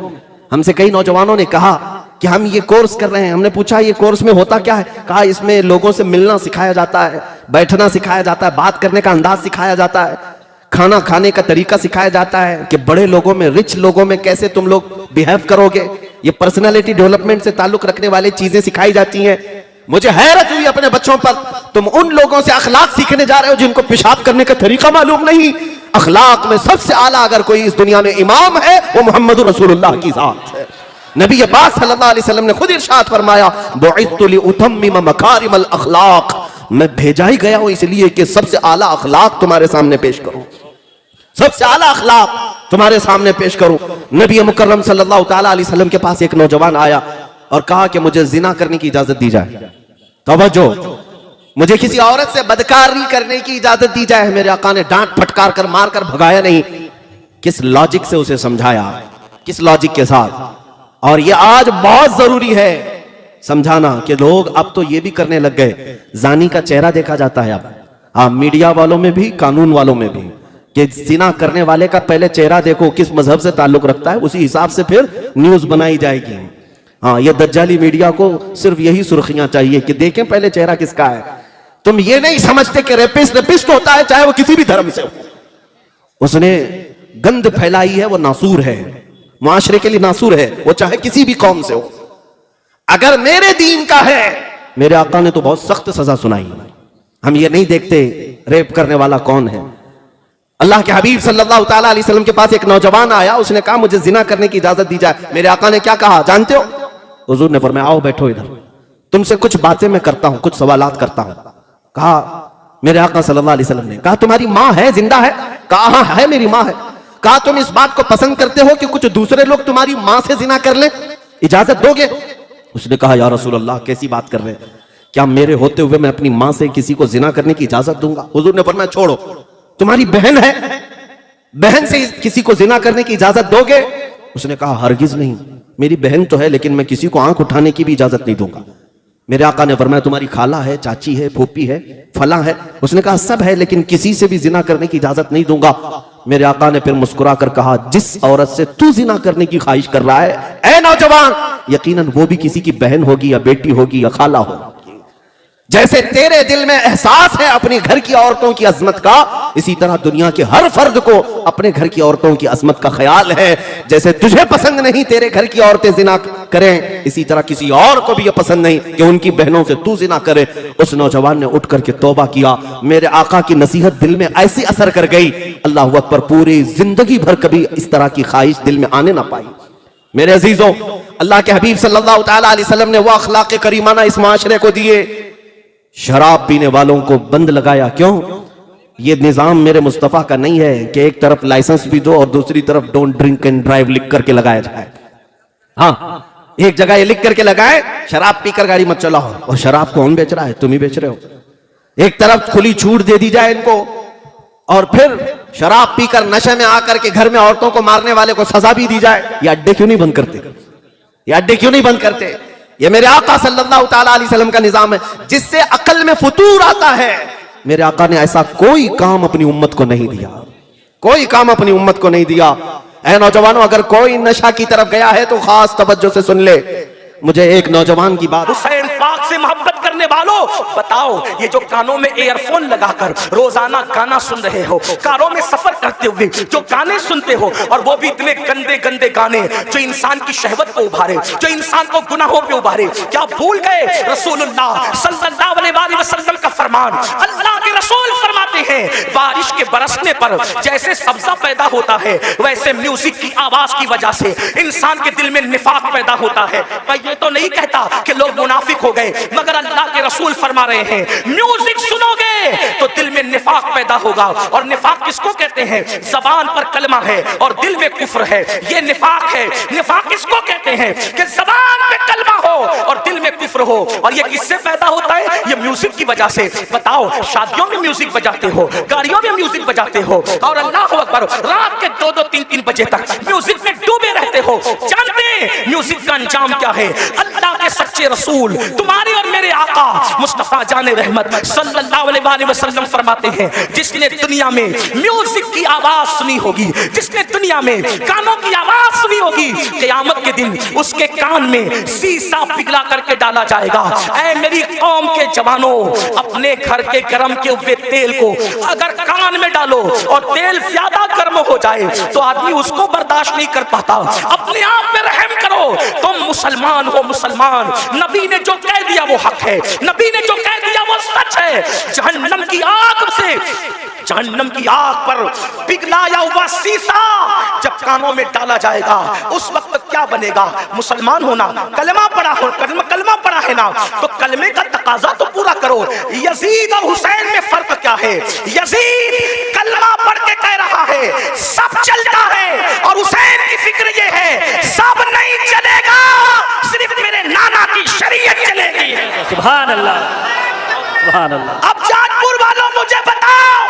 हमसे कई नौजवानों ने कहा कि हम ये कोर्स कर रहे हैं। हमने पूछा ये कोर्स में होता क्या है? कहा इसमें लोगों से मिलना सिखाया जाता है, बैठना सिखाया जाता है, बात करने का अंदाज सिखाया जाता है, खाना खाने का तरीका सिखाया जाता है कि बड़े लोगों में, रिच लोगों में कैसे तुम लोग बिहेव करोगे। ये पर्सनैलिटी डेवलपमेंट से ताल्लुक रखने वाली चीजें सिखाई जाती हैं। मुझे हैरत हुई अपने बच्चों पर, तुम उन लोगों से अखलाक सीखने जा रहे हो जिनको पेशाब करने का तरीका मालूम नहीं। अखलाक में सबसे आला अगर कोई इस दुनिया में इमाम है वो मोहम्मद रसूलुल्लाह की जात है। नबी पाक सल्लल्लाहु अलैहि वसल्लम ने खुद इरशाद फरमाया, बुइस्तु लिउतम्मिम मकारिमल अखलाक, मैं भेजा ही गया हूं इसलिए कि सबसे आला अखलाक तुम्हारे सामने पेश करूं, सबसे आला अखलाक तुम्हारे सामने पेश करूं। नबी मुकर्रम सल्लल्लाहु ताला अलैहि वसल्लम के पास एक नौजवान आया और कहा कि मुझे जिना करने की इजाजत दी जाए। तवज्जो, मुझे किसी औरत से बदकारी करने की इजाजत दी जाए। मेरे आका ने डांट फटकार कर मार कर भगाया नहीं, किस लॉजिक से उसे समझाया, किस लॉजिक के साथ। और ये आज बहुत जरूरी है समझाना कि लोग अब तो ये भी करने लग गए, जानी का चेहरा देखा जाता है अब। हाँ, मीडिया वालों में भी, कानून वालों में भी, कि जिना करने वाले का पहले चेहरा देखो, किस मजहब से ताल्लुक रखता है, उसी हिसाब से फिर न्यूज बनाई जाएगी। हाँ, ये दज्जाली मीडिया को सिर्फ यही सुर्खियां चाहिए कि देखें पहले चेहरा किसका है। तुम ये नहीं समझते कि रेपिस्ट होता है चाहे वो किसी भी धर्म से हो। उसने गंद फैलाई है, वो नासूर है, मुआशरे के लिए नासूर है, वो चाहे किसी भी कौम से हो। अगर मेरे दीन का है, मेरे आका ने तो बहुत सख्त सजा सुनाई। हम ये नहीं देखते रेप करने वाला कौन है। अल्लाह के हबीब सल्लल्लाहु ताला अलैहि वसल्लम के पास एक नौजवान आया, उसने कहा मुझे जिना करने की इजाजत दी जाए। मेरे आका ने क्या कहा जानते हो? हुजूर ने फरमाया आओ बैठो इधर, तुमसे कुछ बातें मैं करता हूं, कुछ सवालात करता हूं। कहा मेरे आका सल्लल्लाहु अलैहि वसल्लम ने, कहा तुम्हारी माँ है, जिंदा है? कहा हाँ है, मेरी माँ है। कहा तुम इस बात को पसंद करते हो कि कुछ दूसरे लोग तुम्हारी माँ से जिना कर ले, इजाजत दोगे? उसने कहा या रसूल अल्लाह कैसी बात कर रहे हैं, क्या मेरे होते हुए मैं अपनी माँ से किसी को जिना करने की इजाजत दूंगा? हुजूर ने फरमाया छोड़ो, तुम्हारी बहन है, बहन से किसी को जिना करने की इजाजत दोगे? उसने कहा हरगिज नहीं, मेरी बहन तो है लेकिन मैं किसी को आंख उठाने की भी इजाजत नहीं दूंगा। मेरे आका ने फरमाया तुम्हारी खाला है, चाची है, फूफी है, फला है? उसने कहा सब है लेकिन किसी से भी जिना करने की इजाजत नहीं दूंगा। मेरे आका ने फिर मुस्कुरा कर कहा जिस औरत से तू जिना करने की ख्वाहिश कर रहा है ऐ नौजवान, यकीनन वो भी किसी की बहन होगी या बेटी होगी या खाला होगी। जैसे तेरे दिल में एहसास है अपने घर की औरतों की अजमत का, इसी तरह दुनिया के हर फर्द को अपने घर की औरतों की अजमत का ख्याल है। जैसे तुझे पसंद नहीं तेरे घर की औरतें जिना करें, इसी तरह किसी और को भी यह पसंद नहीं कि उनकी बहनों से तू जिना करे। उस नौजवान ने उठ करके तौबा किया। मेरे आका की नसीहत दिल में ऐसी असर कर गई, अल्लाह अकबर, पूरी जिंदगी भर कभी इस तरह की ख्वाहिश दिल में आने ना पाई। मेरे अजीजों, अल्लाह के हबीब सल्लल्लाहु तआला अलैहि वसल्लम ने वो अखलाक करीमाना इस माशरे को दिए। शराब पीने वालों को बंद लगाया। क्यों? ये निजाम मेरे मुस्तफा का नहीं है कि एक तरफ लाइसेंस भी दो और दूसरी तरफ डोंट ड्रिंक एंड ड्राइव लिख करके लगाया जाए। हाँ, एक जगह ये लिख करके लगाए शराब पीकर गाड़ी मत चलाओ, और शराब कौन बेच रहा है? तुम ही बेच रहे हो। एक तरफ खुली छूट दे दी जाए इनको, और फिर शराब पीकर नशे में आकर के घर में औरतों को मारने वाले को सजा भी दी जाए। ये अड्डे क्यों नहीं बंद करते? ये अड्डे क्यों नहीं बंद करते? ये मेरे आका सल्लल्लाहु तआला अलैहि वसल्लम का निजाम है जिससे अकल में फुतूर आता है। मेरे आका ने ऐसा कोई काम अपनी उम्मत को नहीं दिया, कोई काम अपनी उम्मत को नहीं दिया। ऐ नौजवानों, अगर कोई नशा की तरफ गया है तो खास तवज्जो से सुन ले। मुझे एक नौजवान की बात, हुसैन पाक से मोहब्बत करने वालों बताओ, ये जो कानों में ईयरफोन लगाकर रोजाना गाना सुन रहे हो, कारों में सफर करते हुए जो गाने सुनते हो, और वो भी इतने गंदे गंदे गाने जो इंसान की शहवत को उभारे, जो इंसान को गुनाहों पे उभारे, क्या भूल गए रसूलुल्लाह सल्लल्लाहु अलैहि वसल्लम का फरमान? अल्लाह के रसूल फरमाते हैं बारिश के बरसने पर जैसे सब्जा पैदा होता है, वैसे म्यूजिक की आवाज की वजह से इंसान के दिल में निफाक पैदा होता है। ये तो नहीं कहता कि लोग मुनाफिक हो गए, मगर अल्लाह के रसूल फरमा रहे हैं म्यूजिक सुनोगे तो दिल में निफाक पैदा होगा। और निफाक किसको कहते हैं? जबान पर कलमा है और दिल में कुफ्र है, ये निफाक है। निफाक किसको कहते हैं? कि जबान पे कलमा हो और दिल में कुफ्र हो। और ये किससे पैदा होता है? ये म्यूजिक की वजह से। बताओ, शादियों में म्यूजिक बजाते हो, गाड़ियों में म्यूजिक बजाते हो, और अल्लाह अकबर रात के 2-2, 3-3 बजे तक म्यूजिक में डूबे रहते हो। जानते हैं म्यूजिक का अंजाम क्या है? अल्लाह के सच्चे रसूल तुम्हारे और मेरे आका मुस्तफा जाने रहमत सल्लल्लाहु अलैहि वसल्लम फरमाते हैं जिसने दुनिया में म्यूजिक की आवाज सुनी होगी, जिसने दुनिया में गानों की आवाज सुनी होगी, क़यामत के दिन उसके कान में शीशा पिघला करके डाला जाएगा। ऐ मेरी कौम के जवानों, अपने घर के गर्म के हुए तेल को अगर कान में डालो और तेल ज्यादा गर्म हो जाए तो आदमी उसको बर्दाश्त नहीं कर पाता। अपने आप पे रहम करो, तुम मुसलमान हो, मुसलमान। नबी ने जो कह दिया वो हक है, नबी ने जो कह दिया वो सच है। जहन्नम की आग से, जहन्नम की आग पर पिघलाया हुआ शीशा जब कानों में डाला जाएगा उस वक्त क्या बनेगा? मुसलमान होना, कलमा पढ़ा हो, कलमा पढ़ा है ना, तो कलमे का तकाजा तो पूरा करो। यजीद और हुसैन में फर्क क्या है? यजीद कलमा पढ़ के कह रहा है सब चलता है, और हुसैन की फिक्र ये है सब नहीं चलेगा, सिर्फ मेरे नाना की शरीयत चलेगी। सुभान अल्लाह, सुभान अल्लाह। अब जाजपुर वालों मुझे बताओ,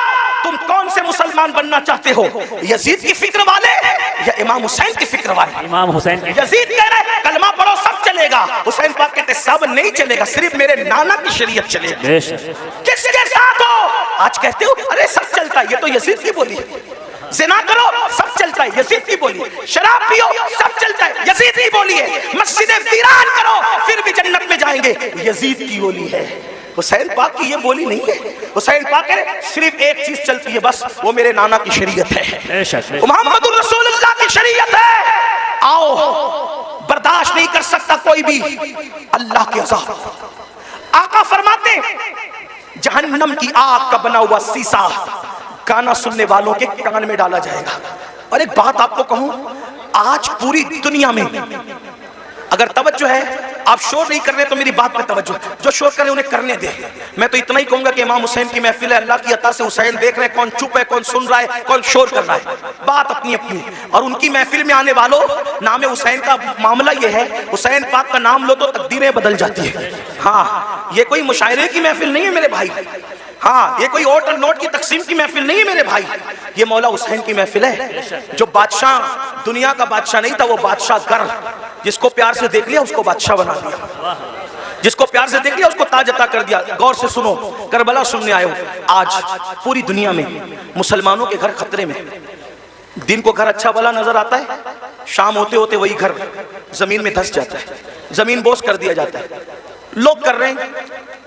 तुम कौन से मुसलमान बनना चाहते हो? यजीद की फिक्र वाले या इमाम हुसैन की फिक्र वाले? इमाम हुसैन। यजीद कह रहे कलमा पढ़ो सब चलेगा, हुसैन पाक कहते सब नहीं चलेगा, सिर्फ मेरे नाना की शरीयत चलेगी। किसके साथ हो? आज कहते हो अरे सब चलता है, ये तो यजीद की बोली है। ज़िना करो सब चलता है, यजीद की बोली है। शराब पियो सब चलता है, यजीद की बोली है। मस्जिदें वीरान करो फिर भी जन्नत में जाएंगे, यजीद की बोली है। हुसैन पाक की ये बोली नहीं है। हुसैन पाक है सिर्फ एक चीज चलती है बस, वो मेरे नाना की शरीयत है, मोहम्मद रसूलुल्लाह की शरीयत है। आओ, बर्दाश्त नहीं कर सकता कोई भी अल्लाह के अज़ाब। आका फरमाते जहन्नम की आग का बना हुआ शीशा गाना सुनने वालों के कान में डाला जाएगा। और एक बात आपको कहूं, आज पूरी दुनिया में अगर तवज्जो है, आप शोर नहीं कर रहे तो मेरी बात पे तवज्जो, जो शोर करे उन्हें करने दे। मैं तो इतना ही कहूंगा कि इमाम हुसैन की महफिल है, अल्लाह की अता से हुसैन देख रहे हैं, कौन चुप है, कौन सुन रहा है, कौन शोर कर रहा है, बात अपनी अपनी। और उनकी महफिल में आने वालों, नाम हुसैन का मामला ये है, हुसैन पाक का नाम लो तो तकदीरें बदल जाती है। हाँ, ये कोई मुशायरे की महफिल नहीं है मेरे भाई, हाँ, ये कोई ओट और नोट की तकसीम की महफिल नहीं है मेरे भाई, ये मौला हुसैन की महफिल है। जो बादशाह, दुनिया का बादशाह नहीं था, वो बादशाह गर, जिसको प्यार से देख लिया उसको बादशाह बना दिया, जिसको प्यार से देख लिया उसको ताज अता कर दिया। गौर से सुनो, करबला सुनने आए हो। आज पूरी दुनिया में मुसलमानों के घर खतरे में। दिन को घर अच्छा भला नजर आता है, शाम होते होते वही घर जमीन में धंस जाता है, जमीन बोझ कर दिया जाता है। लोग कर रहे हैं,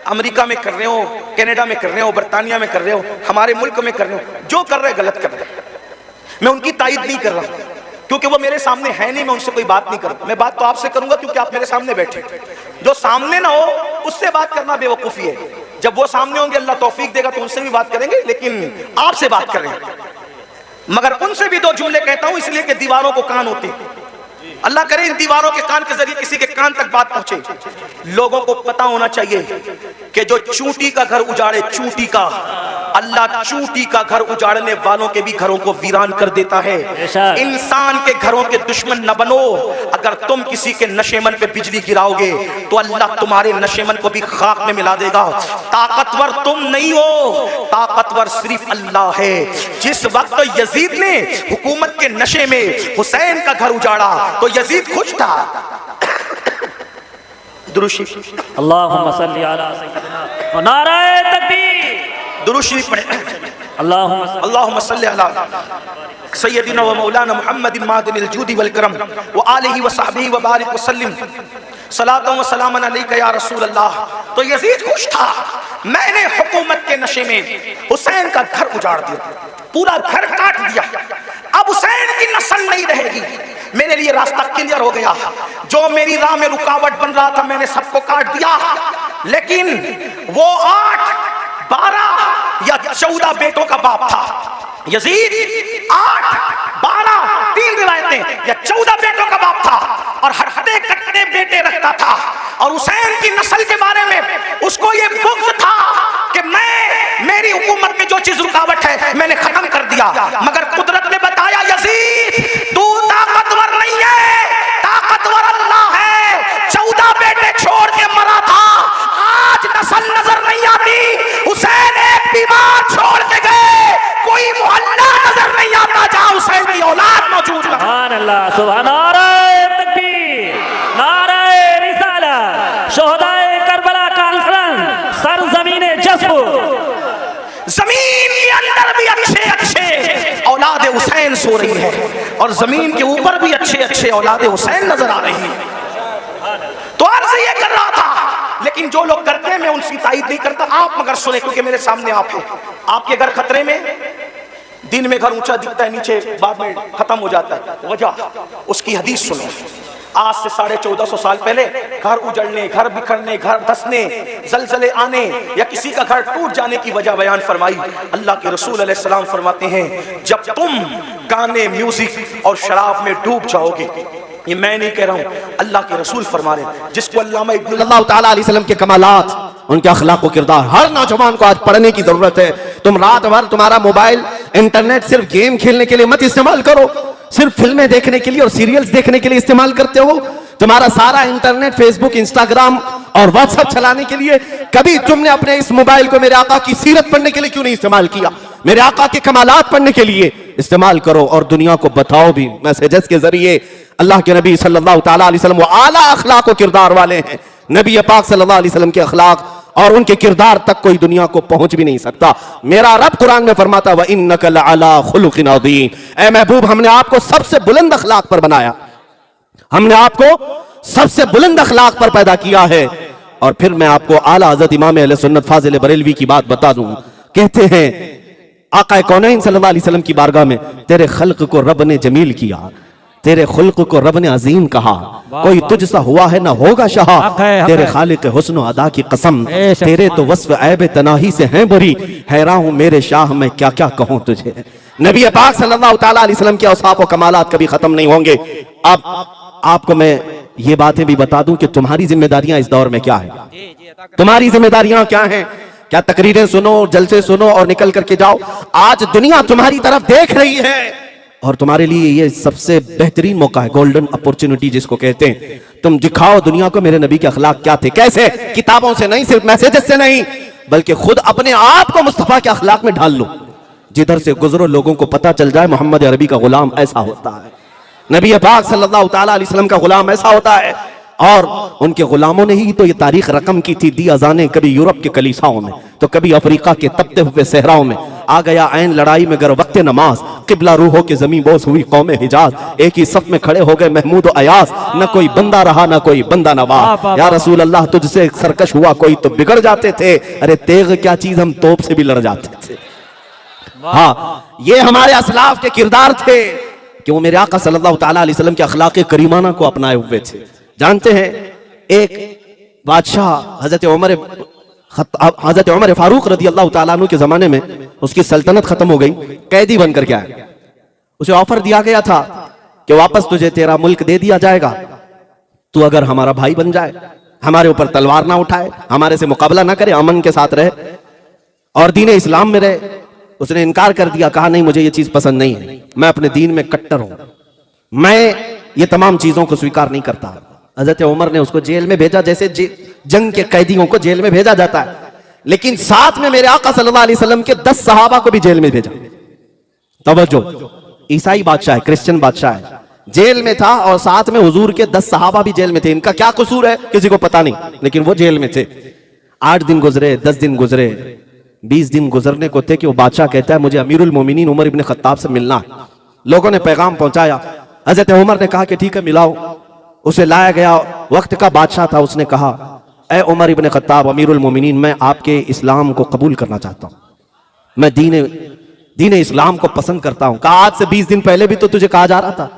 अमेरिका में कर रहे हो, कनाडा में कर रहे हो, बर्तानिया में कर रहे हो, हमारे मुल्क में कर रहे हो, जो कर रहे हैं गलत कर रहे हैं। मैं उनकी तायद नहीं कर रहा क्योंकि वो मेरे सामने है नहीं, मैं उनसे कोई बात नहीं करूँ। मैं बात तो आपसे करूंगा क्योंकि आप मेरे सामने बैठे। जो सामने ना हो उससे बात करना बेवकूफी है। जब वो सामने होंगे अल्लाह तौफीक देगा तो उनसे भी बात करेंगे, लेकिन आपसे बात कर रहे हैं। मगर उनसे भी दो जुमले कहता हूं इसलिए कि दीवारों को कान होते हैं। अल्लाह करे इन दीवारों के कान के जरिए किसी के कान तक बात पहुंचे। लोगों को पता होना चाहिए कि जो चूंटी का घर उजाड़े, चूंटी का, अल्लाह चूंटी का घर उजाड़ने वालों के भी घरों को वीरान कर देता है। इंसान के घरों के दुश्मन न बनो। अगर तुम किसी के नशेमन पे बिजली गिराओगे तो अल्लाह तुम्हारे नशेमन को भी खाक में मिला देगा। ताकतवर तुम नहीं हो, ताकतवर सिर्फ अल्लाह है। जिस वक्त तो यजीद ने हुकूमत के नशे में हुसैन का घर उजाड़ा तो यजीद खुश था। दुरूशी अल्लाहुम्मा सल्ली अला सय्यिदिना नाराए तकबीर। दुरूशी पढ़े। अल्लाहुम्मा सल्ली अला सय्यिदिना व मौलाना मुहम्मदिन मादिनिल जूदी वल करम व आलिहि व सहबिहि व बारिक व सल्लिम सलातु व सलामन अलैका या रसूल अल्लाह। तो यजीद खुश था, मैंने हुकूमत के नशे में हुसैन का घर उजाड़ दिया, पूरा घर काट दिया। अब हुसैन की नस्ल नहीं रहेगी, मेरे लिए रास्ता क्लियर हो गया। जो मेरी राह में रुकावट बन रहा था मैंने सबको काट दिया। लेकिन वो 8, 12 या 14 बेटों का बाप था यजीद। 8, 12, 3 रिवायतें, या 14 बेटों का बाप था और हटते कटते बेटे रखता था। और हुसैन की नस्ल के बारे में उसको ये बुग़्ज़ था कि मेरी हुकूमत में जो चीज रुकावट है मैंने खत्म कर दिया। मगर कुदरत ने बताया यजीद तू ताकतवर नहीं है, ताकतवर अल्लाह है। 14 बेटे छोड़ के मरा था, आज नस्ल नजर नहीं आती। हुसैन एक बीमार छोड़ के गए, कोई मोहल्ला नजर नहीं आता जहां हुसैन की औलाद मौजूद है। सुभान अल्लाह, सुभान नाराए तकबीर, नाराए रिसालत, शोहदाए करबला कॉन्फ्रेंस, सरजमीने जज्ब। जमीन के अंदर भी अच्छे अच्छे औलाद हुसैन सो रही है और जमीन के ऊपर भी अच्छे अच्छे औलाद हुसैन नजर आ रही है। तो अर्ज ये कर रहा था, लेकिन जो लोग करते हैं मैं उनकी तायद नहीं करता। आप मगर सुने क्योंकि मेरे सामने आप हैं। आपके घर खतरे में, दिन में घर ऊंचा दिखता है, नीचे बाद में खत्म हो जाता है। वजह उसकी हदीस सुनो। आज से 1450 साल पहले घर उजड़ने, घर बिखरने, घर धंसने, जलजले आने या किसी का घर टूट जाने की वजह बयान फरमाई। अल्लाह के रसूल अलैहि सलाम फरमाते हैं जब तुम गाने, म्यूजिक और शराब में डूब जाओगे, ये मैं नहीं कह रहा हूं, अल्लाह के रसूल फरमा रहे हैं, जिसको अल्लामा इब्न सल्लल्लाहु तआला अलैहि वसल्लम के कमालात, उनके अखलाक व किरदार हर नौजवान को आज पढ़ने की जरूरत है। तुम रात भर तुम्हारा मोबाइल, इंटरनेट सिर्फ गेम खेलने के लिए मत इस्तेमाल करो, सिर्फ फिल्में देखने के लिए और सीरियल्स देखने के लिए इस्तेमाल करते हो। तुम्हारा सारा इंटरनेट, फेसबुक, इंस्टाग्राम और व्हाट्सएप चलाने के लिए। कभी तुमने अपने इस मोबाइल को मेरे आका की सीरत पढ़ने के लिए क्यों नहीं इस्तेमाल किया? मेरे आका के कमालात पढ़ने के लिए इस्तेमाल करो और दुनिया को बताओ भी मैसेजेस के जरिए। अल्लाह के नबी सल्लल्लाहु तआला अलैहि वसल्लम वो आला अखलाक व किरदार वाले हैं। नबी पाक सल्लल्लाहु अलैहि वसल्लम के अखलाक और उनके किरदार तक कोई दुनिया को पहुंच भी नहीं सकता। मेरा रब कुरान में फरमाता व इन्नका लअला खुलुकिन अज़ीम, ऐ महबूब हमने आपको सबसे बुलंद अखलाक पर बनाया, हमने आपको सबसे बुलंद अखलाक पर पैदा किया है। और फिर मैं आपको आला हज़रत इमाम अहले सुन्नत फाजिल बरेलवी की बात बता दूं। कहते हैं आका कौनैन सल्लल्लाहु अलैहि वसल्लम की बारगाह में, तेरे खल्क को रब ने जमील किया, तेरे खुल्क को रब ने अजीम कहा, कोई तुझसा हुआ है ना होगा शाह, तेरे खालिक हुस्न अदा की कसम, तेरे तो वस्फ ऐब तनाही से हैं बुरी, हैरान हूं मेरे शाह मैं क्या क्या कहूं तुझे। नबी पाक सल्लल्लाहु तआला अलैहि वसल्लम के औसाफ व कमालात कभी खत्म नहीं होंगे। अब आपको मैं ये बातें भी बता दूं कि तुम्हारी जिम्मेदारियां इस दौर में क्या है। तुम्हारी जिम्मेदारियां क्या हैं? क्या तकरीरें सुनो, जलसे सुनो और निकल करके जाओ? आज दुनिया तुम्हारी तरफ देख रही है और तुम्हारे लिए ये सबसे बेहतरीन मौका है, गोल्डन अपॉर्चुनिटी जिसको कहते हैं। तुम दिखाओ दुनिया को मेरे नबी के अखलाक क्या थे, कैसे, किताबों से नहीं, सिर्फ मैसेजेस से नहीं, बल्कि खुद अपने आप को मुस्तफा के अखलाक में ढाल लो। जिधर से गुजरो लोगों को पता चल जाए मोहम्मद अरबी का गुलाम ऐसा होता है, नबी पाक सल्लल्लाहु ताला अलैहि वसल्लम का गुलाम ऐसा होता है। और उनके गुलामों ने ही तो ये तारीख रकम की थी, दी अजानें कभी यूरोप के कलीसाओं में तो कभी अफ्रीका के तपते हुए सहराओं में। आ गया ऐन लड़ाई में गर वक्त नमाज, किबला रूहों के जमीन बोस हुई कौम हिजाज। एक ही सफ में खड़े हो गए महमूद और अयास, न कोई बंदा रहा न कोई बंदा नवाज। या रसूल अल्लाह तुझसे सरकश हुआ कोई तो बिगड़ जाते थे, अरे तेग क्या चीज हम तोप से भी लड़ जाते थे। हाँ, ये हमारे असलाफ के किरदार थे कि वो मेरे आका सल्लल्लाहु ताला अलैहि वसल्लम के अखलाक करीमाना को अपनाए हुए थे। जानते हैं एक बादशाह हजरत उमर फारूक रदी अल्लाह ताला अन्हु के जमाने में उसकी सल्तनत खत्म हो गई, कैदी बनकर के आया। उसे ऑफर दिया गया था कि वापस तुझे तेरा मुल्क दे दिया जाएगा, तू अगर हमारा भाई बन जाए, हमारे ऊपर तलवार ना उठाए, हमारे से मुकाबला ना करे, अमन के साथ रहे और दीन इस्लाम में रहे। उसने इनकार कर दिया, कहा नहीं मुझे ये चीज पसंद नहीं है, मैं अपने दीन में कट्टर हूं, मैं ये तमाम चीजों को स्वीकार नहीं करता। हजरत उमर ने उसको जेल में भेजा, जैसे जंग के कैदियों को जेल में भेजा जाता है, लेकिन साथ में मेरे आका सल्लल्लाहु अलैहि वसल्लम के 10 सहाबा को भी जेल में भेजा। तवज्जो, ईसाई बादशाह है, क्रिश्चियन बादशाह है, जेल में था और साथ में हुजूर के 10 सहाबा भी जेल में थे। इनका क्या कसूर है किसी को पता नहीं, लेकिन वो जेल में थे। 8 दिन गुजरे, 10 दिन गुजरे, 20 दिन गुजरने को थे कि वो बादशाह कहता है मुझे अमीरुल मोमिनीन उमर इब्न खत्ताब से मिलना है। लोगों ने पैगाम पहुंचाया, हजरत उमर ने कहा कि ठीक है मिलाओ। उसे लाया गया, वक्त का बादशाह था, उसने कहा ए उमर इब्न खत्ताब अमीरुल मोमिनीन, मैं आपके इस्लाम को कबूल करना चाहता हूं, मैं दीन इस्लाम को पसंद करता हूं। कहा आज से 20 दिन पहले भी तो तुझे कहा जा रहा था,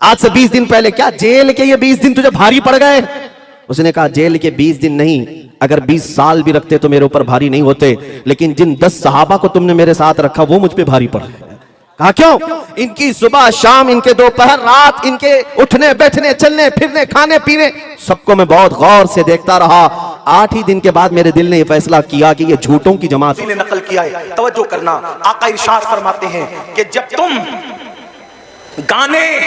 आज से 20 दिन पहले क्या जेल के ये 20 दिन तुझे भारी पड़ गए? उसने कहा जेल के 20 दिन नहीं, अगर 20 साल भी रखते तो मेरे ऊपर भारी नहीं होते, लेकिन जिन 10 सहाबा को तुमने मेरे साथ रखा वो मुझ पे भारी पड़ गए। कहा क्यों? इनकी सुबह शाम, इनके दोपहर रात, इनके उठने बैठने चलने फिरने खाने पीने सबको मैं बहुत गौर से देखता रहा। 8 ही दिन के बाद मेरे दिल ने यह फैसला किया कि ये झूठों की जमात ने नकल किया है। तवज्जो करना, आका इरशाद फरमाते हैं कि जब तुम गाने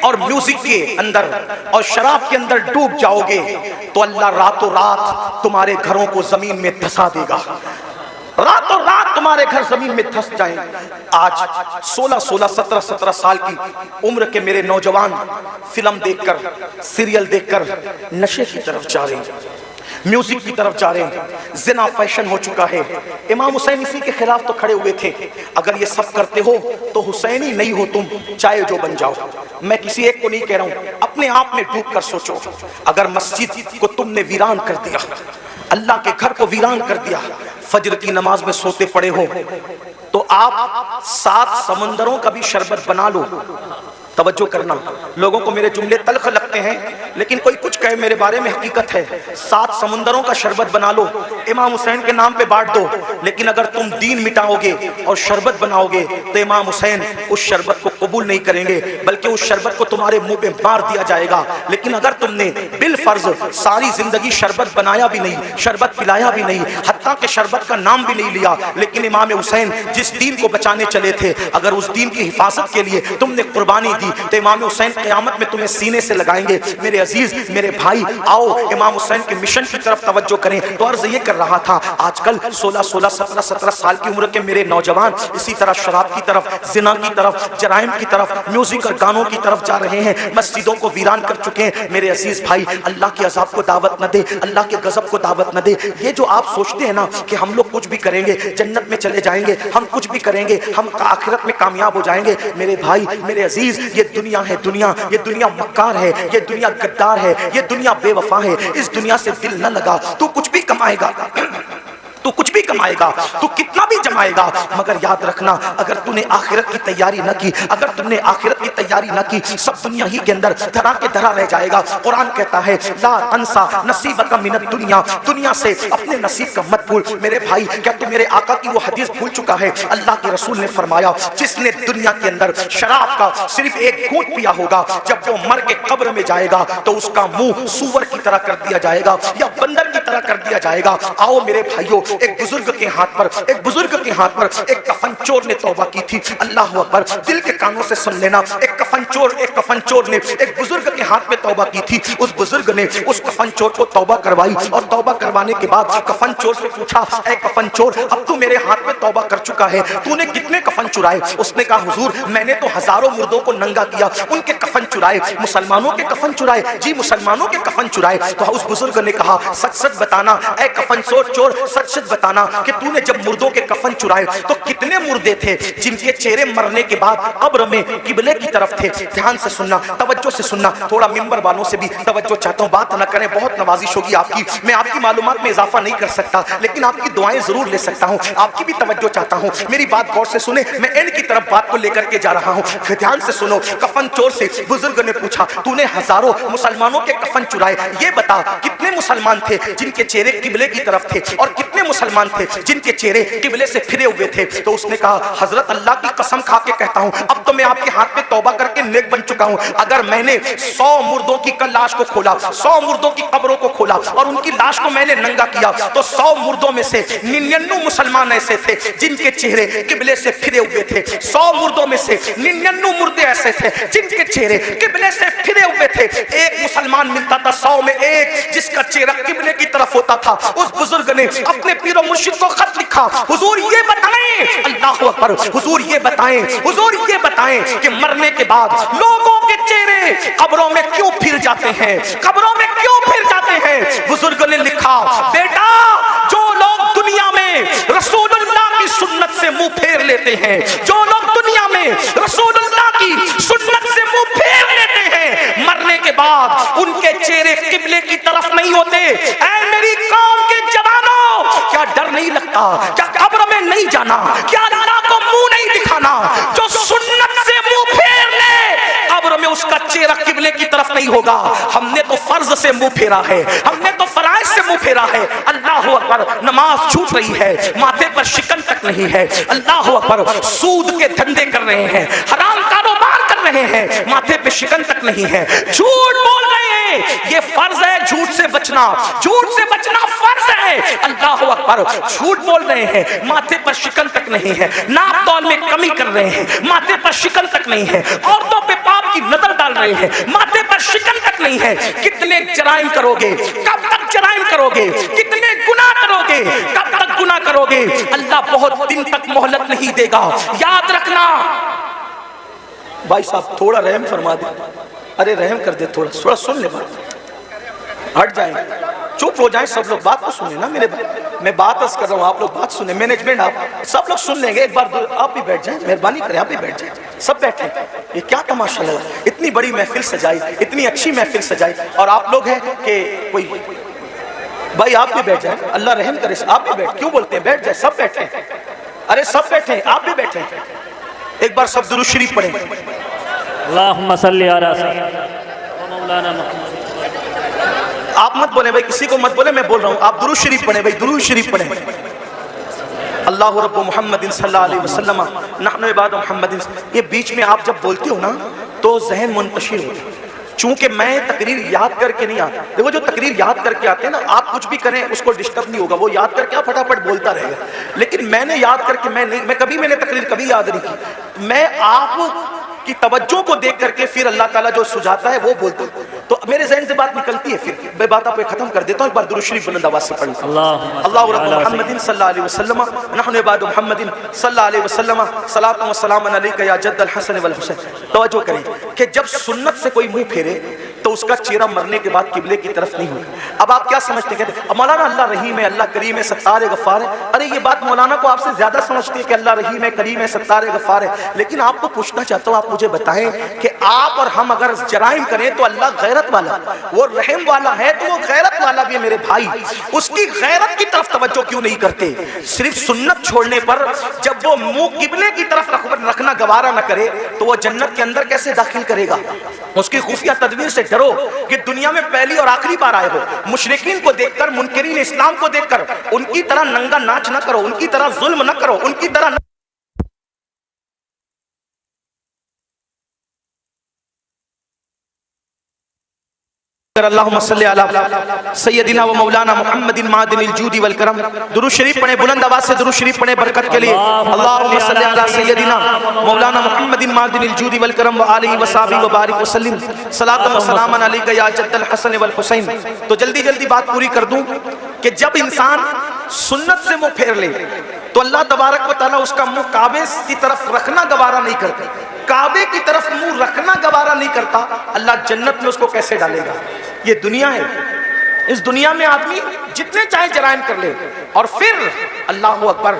और म्यूजिक के अंदर और शराब के अंदर डूब जाओगे तो अल्लाह रातों रात तुम्हारे घरों को जमीन में धंसा देगा, रातों रात तुम्हारे घर जमीन में धंस जाए। आज 16, 17 साल की उम्र के मेरे नौजवान फिल्म देखकर, सीरियल देखकर नशे की तरफ जा रहे हैं, म्यूजिक की तरफ जा रहे हैं, जिना फैशन हो चुका है। इमाम हुसैन इसी के खिलाफ तो खड़े हुए थे, अगर ये सब करते हो तो हुसैनी नहीं हो तुम, चाहे जो बन जाओ। मैं किसी एक को नहीं कह रहा हूं, अपने आप में डूब कर सोचो, अगर मस्जिद को तुमने वीरान कर दिया, अल्लाह के घर को वीरान कर दिया, फजर की नमाज में सोते पड़े हो, तो आप 7 समंदरों का भी शरबत बना लो। तवज्जो करना, लोगों को मेरे जुमले तल्ख लगते हैं, लेकिन कोई कुछ कहे मेरे बारे में हकीकत है। 7 समुंदरों का शरबत बना लो, इमाम हुसैन के नाम पे बांट दो, लेकिन अगर तुम दीन मिटाओगे और शरबत बनाओगे तो इमाम हुसैन उस शरबत को कबूल नहीं करेंगे, बल्कि उस शरबत को तुम्हारे मुंह पे मार दिया जाएगा। लेकिन अगर तुमने बिल फर्ज सारी जिंदगी शरबत बनाया भी नहीं, शरबत पिलाया भी नहीं, हत्ता के शरबत का नाम भी नहीं लिया, लेकिन इमाम हुसैन जिस दीन को बचाने चले थे, अगर उस दीन की हिफाजत के लिए तुमने कुर्बानी तो इमाम हुसैन क़यामत में तुम्हें सीने से लगाएंगे। मेरे अजीज, मेरे भाई, आओ इमाम हुसैन के मिशन की तरफ तवज्जो करें। तो अर्ज ये कर रहा था, आजकल 16, 17 साल की उम्र के मेरे नौजवान इसी तरह शराब की तरफ, जिना की तरफ, जराइम की तरफ, म्यूजिक और गानों की तरफ जा रहे हैं, मस्जिदों को वीरान कर चुके हैं। मेरे अजीज भाई, अल्लाह के अजाब को दावत न दे, अल्लाह के गजब को दावत न दे। ये जो आप सोचते हैं ना कि हम लोग कुछ भी करेंगे जन्नत में चले जाएंगे, हम कुछ भी करेंगे हम आखिरत में कामयाब हो जाएंगे, मेरे भाई, मेरे अजीज, ये दुनिया है, दुनिया, ये दुनिया मक्कार है, ये दुनिया गद्दार है, ये दुनिया बेवफा है। इस दुनिया से दिल न लगा, तू कुछ भी कमाएगा, तू कुछ भी कमाएगा, तू कितना भी जमाएगा, मगर याद रखना अगर तूने आखिरत की तैयारी न की, अगर तुमने आखिरत की तैयारी न की, सब दुनिया ही के अंदर धरा के धरा रह जाएगा। कुरान कहता है ला अंसा नसीबका मिनद दुनिया, दुनिया से अपने नसीब का मत भूल। मेरे भाई, क्या तू मेरे आका की वो हदीस भूल चुका है? अल्लाह के रसूल ने फरमाया जिसने दुनिया के अंदर शराब का सिर्फ एक घूंट पिया होगा, जब वो मर के कब्र में जाएगा तो उसका मुंह सूअर की तरह कर दिया जाएगा या बंदर की तरह कर दिया जाएगा। आओ मेरे भाइयों, एक बुजुर्ग के हाथ पर एक कफन चोर ने तौबा की थी। अल्लाह अकबर, दिल के कानों से सुन लेना। एक कफन चोर ने एक बुजुर्ग के हाथ में तौबा की थी। उस बुजुर्ग ने उस कफन चोर को तौबा करवाई और तौबा करवाने के बाद कफन चोर से पूछा, ऐ कफन चोर, अब तू मेरे हाथ में तौबा कर चुका है, तूने कितने कफन चुराए? उसने कहा हुजूर, मैंने तो हजारों मुर्दों को नंगा किया, उनके कफन चुराए। मुसलमानों के कफन चुराए? जी मुसलमानों के कफन चुराए। तो उस बुजुर्ग ने कहा सच सच बताना, ऐ कफन चोर, सच सच बताना कि तूने जब मुर्दों के कफन चुराए तो कितने मुर्दे थे जिनके चेहरे मरने के बाद कब्र में किबले की तरफ थे? ध्यान से सुनना, तवज्जो से सुनना। थोड़ा मिंबर वालों से भी तवज्जो चाहता हूँ, बात न करें, बहुत नवाजिश होगी आपकी। मैं आपकी मालूमात में इजाफा नहीं कर सकता, लेकिन आपकी दुआएं जरूर ले सकता हूँ। आपकी भी तवज्जो चाहता हूँ, मेरी बात गौर से सुने। मैं एंड की तरफ बात को लेकर के जा रहा हूँ, ध्यान से सुनो। कफन चोर से बुजुर्ग ने पूछा, तूने हजारों मुसलमानों के कफन चुराए, ये बता कितने मुसलमान थे जिनके चेहरे किबले की तरफ थे और कितने मुसलमान थे जिनके चेहरे किबले से फिरे हुए थे? तो उसने कहा हजरत अल्लाह की कसम खा के कहता हूँ, अब तो मैं आपके हाथ में तौबा करके नेक बन चुका हूँ। अगर मैंने 100 मुर्दों की लाश को खोला, 100 मुर्दों की कब्रों को खोला और उनकी लाश को मैंने नंगा किया, तो 100 मुर्दों में से 99 मुसलमान ऐसे थे जिनके चेहरे किबले से फिरे हुए थे। 100 मुर्दों में से 99 मुर्दे ऐसे थे जिनके चेहरे किबले से फिरे हुए थे। एक मुसलमान मिलता था 100 में एक जिसका चेहरा किबले की तरफ होता था। उस बुजुर्ग ने अपने पीर और मुर्शिद को खत लिखा, हुजूर ये बताएं, अल्लाह अकबर, हुजूर ये बताएं कि मरने के बाद लोगों के चेहरे कब्रों में क्यों फिर जाते हैं? कब्रों में क्यों फिर जाते हैं? बुजुर्ग ने लिखा, बेटा, जो लोग दुनिया में रसूलुल्लाह की सुन्नत से मुंह फेर लेते हैं, जो लोग दुनिया में रसूलुल्लाह की सुन्नत से मुंह फेर लेते हैं, मरने के बाद उनके चेहरे किबले की तरफ नहीं होते। ऐ मेरी कौम के जवानों, क्या डर नहीं लगता? क्या कब्र में नहीं जाना? क्या अल्लाह को मुंह नहीं दिखाना? जो सुन्नत से मुंह फेर ले, कब्र में उसका चेहरा किबले की तरफ नहीं होगा। हमने तो फर्ज से मुंह फेरा है, हमने तो फराइज से मुंह फेरा है। अल्लाह अकबर, नमाज छूट रही है, माथे पर शिकन तक नहीं है। अल्लाह अकबर, सूद के धंधे कर रहे हैं, हराम कारोबार कर रहे हैं, माथे पे शिकन तक नहीं है, झूठ बोल रहे हैं। ये फर्ज है झूठ से बचना, झूठ से बचना फर्ज है। अल्लाह अकबर, झूठ बोल रहे हैं, माथे पर शिकन तक नहीं है, नाप तौल में कमी कर रहे हैं, माथे पर शिकन तक नहीं है, औरतों पे पाप की नजर डाल रहे हैं, माथे पर शिकन तक नहीं है। कितने जराइम करोगे? कब तक जराइम करोगे? कितने गुनाह करोगे? कब तक गुनाह करोगे? अल्लाह बहुत दिन तक मोहलत नहीं देगा, याद रखना। भाई साहब थोड़ा रहम फरमा दे, अरे रहम कर दे, थोड़ा सुन ले, बात हट जाए, चुप हो जाए सब लोग, बात तो सुने ना मेरे भाई। मैं बात कर रहा हूँ, आप लोग बात सुने, मैनेजमेंट आप सब लोग सुन लेंगे। एक बार आप भी बैठ जाएं, मेहरबानी करें, आप भी बैठ जाएं, सब बैठे। ये क्या तमाशा लगा, इतनी बड़ी महफिल सजाई, इतनी अच्छी महफिल सजाई, और आप लोग हैं कि कोई भाई आप भी बैठ जाए, अल्लाह रहम करे, आप भी बैठ, क्यों बोलते हैं, बैठ जाए, सब बैठे, अरे सब बैठे, आप भी बैठे। एक बार सब दुरूद शरीफ पढ़ें। अल्लाहुम्मा सल्ली अला सय्यिदिना मौलाना मुहम्मद। आप मत बोले भाई, किसी को मत बोले, मैं बोल रहा हूँ, आप दुरूद शरीफ पढ़ें भाई, दुरूद शरीफ पढ़ें। अल्लाहु रब्बु मुहम्मदिन सल्लल्लाहु अलैहि वसल्लम नहनु इबादु मुहम्मदिन। ये बीच में आप जब बोलते हो ना तो जहन मुंतशिर होता है। चूंकि मैं तकरीर याद करके नहीं आता, देखो जो तकरीर याद करके आते हैं ना, आप कुछ भी करें उसको डिस्टर्ब नहीं होगा, वो याद करके आप फटाफट बोलता रहेगा। लेकिन मैंने याद करके मैंने तकरीर कभी याद नहीं की, मैं आप की तवज्जो को देख करके फिर अल्लाह ताला जो सुझाता है वो बोलता है, तो मेरे ज़हन से बात निकलती है, फिर मैं बात आपको खत्म कर देता हूँ। एक बार दुरूद शरीफ बुलंद आवाज से पढ़ें। अल्लाहु रब्बु मुहम्मदिन सल्लल्लाहु अलैहि वसल्लम नहनु इबादु मुहम्मदिन सल्लल्लाहु अलैहि वसल्लम सलातु व सलाम अलैका या जद्दल हसन वल हुसैन। तवज्जो करें कि जब सुन्नत से कोई मुंह फेरे तो उसका चेहरा मरने के बाद किबले की तरफ नहीं होगा। अब आप क्या समझते हैं, कहते मौलाना अल्लाह रहीम है, अल्लाह करीम है, सत्तार है, गफ्फार है। अरे ये बात मौलाना को आपसे ज्यादा समझती है कि अल्लाह रहीम है, करीम है, सत्तार है, गफ्फार है। लेकिन आपको पूछना चाहता हूँ, आप मुझे बताएं कि आप और हम अगर जराइम करें तो अल्लाह गैरत वाला, वो रहम वाला है तो वो गैरत वाला भी है मेरे भाई। उसकी गैरत की तरफ तवज्जो क्यों नहीं करते? सिर्फ सुन्नत छोड़ने पर जब वो मुंह किबले की तरफ रखना गवारा न करे तो वो जन्नत के अंदर कैसे दाखिल करेगा? उसकी खुफिया तदबीर से डरो कि दुनिया में पहली और आखिरी बार आए हो। मुशरिकीन को देखकर, मुनकिरीन इस्लाम को देखकर उनकी तरह नंगा नाच न करो, उनकी तरह जुल्म न करो, उनकी तरह अल्लाहुम्मा सल्ली अला सय्यदिना व मौलाना मुहम्मदिन मादिनिल जूदी वल करम। दुरूद शरीफ पढ़े, बुलंद आवाज से दुरूद शरीफ पढ़े बरकत के लिए। अल्लाहुम्मा सल्ली अला सय्यदिना मौलाना मुहम्मदिन मादिनिल जूदी वल करम व आलिहि व सहाबिहि व बारिक वसल्लिम सलातन व सलामन अलैका या जद्दल हसन वल हुसैन। तो जल्दी जल्दी बात पूरी कर दूं कि जब इंसान सुन्नत से मुंह फेर ले तो अल्लाह तबारक व तआला उसका मुंह काबे की तरफ रखना गवारा नहीं करता। काबे की तरफ मुंह रखना गवारा नहीं करता, अल्लाह जन्नत में उसको कैसे डालेगा? ये दुनिया है, इस दुनिया में आदमी जितने चाहे जराइम कर ले और फिर अल्लाह अकबर,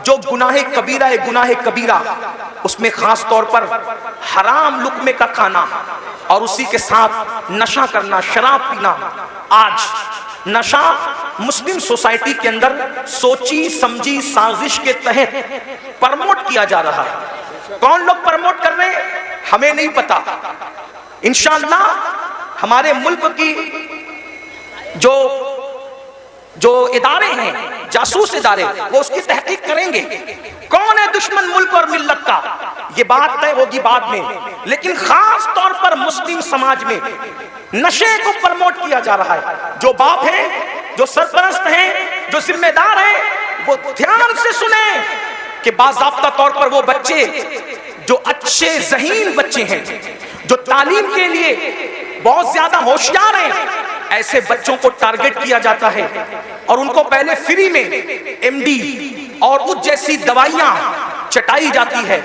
जो गुनाहे कबीरा है, गुनाहे कबीरा उसमें खास तौर पर हराम लुक्मे का खाना और उसी के साथ नशा करना, शराब पीना। आज नशा मुस्लिम सोसाइटी के अंदर सोची समझी साजिश के तहत प्रमोट किया जा रहा है। कौन लोग प्रमोट कर रहे हैं हमें नहीं पता। इंशाअल्लाह हमारे मुल्क की जो इदारे हैं, जासूस इदारे, वो उसकी तहकीक करेंगे कौन है दुश्मन मुल्क और मिल्लत का। ये बात तय होगी बाद में, लेकिन खास तौर पर मुस्लिम समाज में नशे को प्रमोट किया जा रहा है। जो बाप हैं, जो सरपरस्त हैं, जो जिम्मेदार हैं, वो ध्यान से सुने कि बाज़ाब्ता तौर पर वो बच्चे जो अच्छे ज़हीन बच्चे हैं, जो तालीम के लिए बहुत ज्यादा होशियार हैं, ऐसे बच्चों को टारगेट किया जाता है और उनको पहले फ्री में एमडी और उस जैसी दवाइयां चटाई जाती है,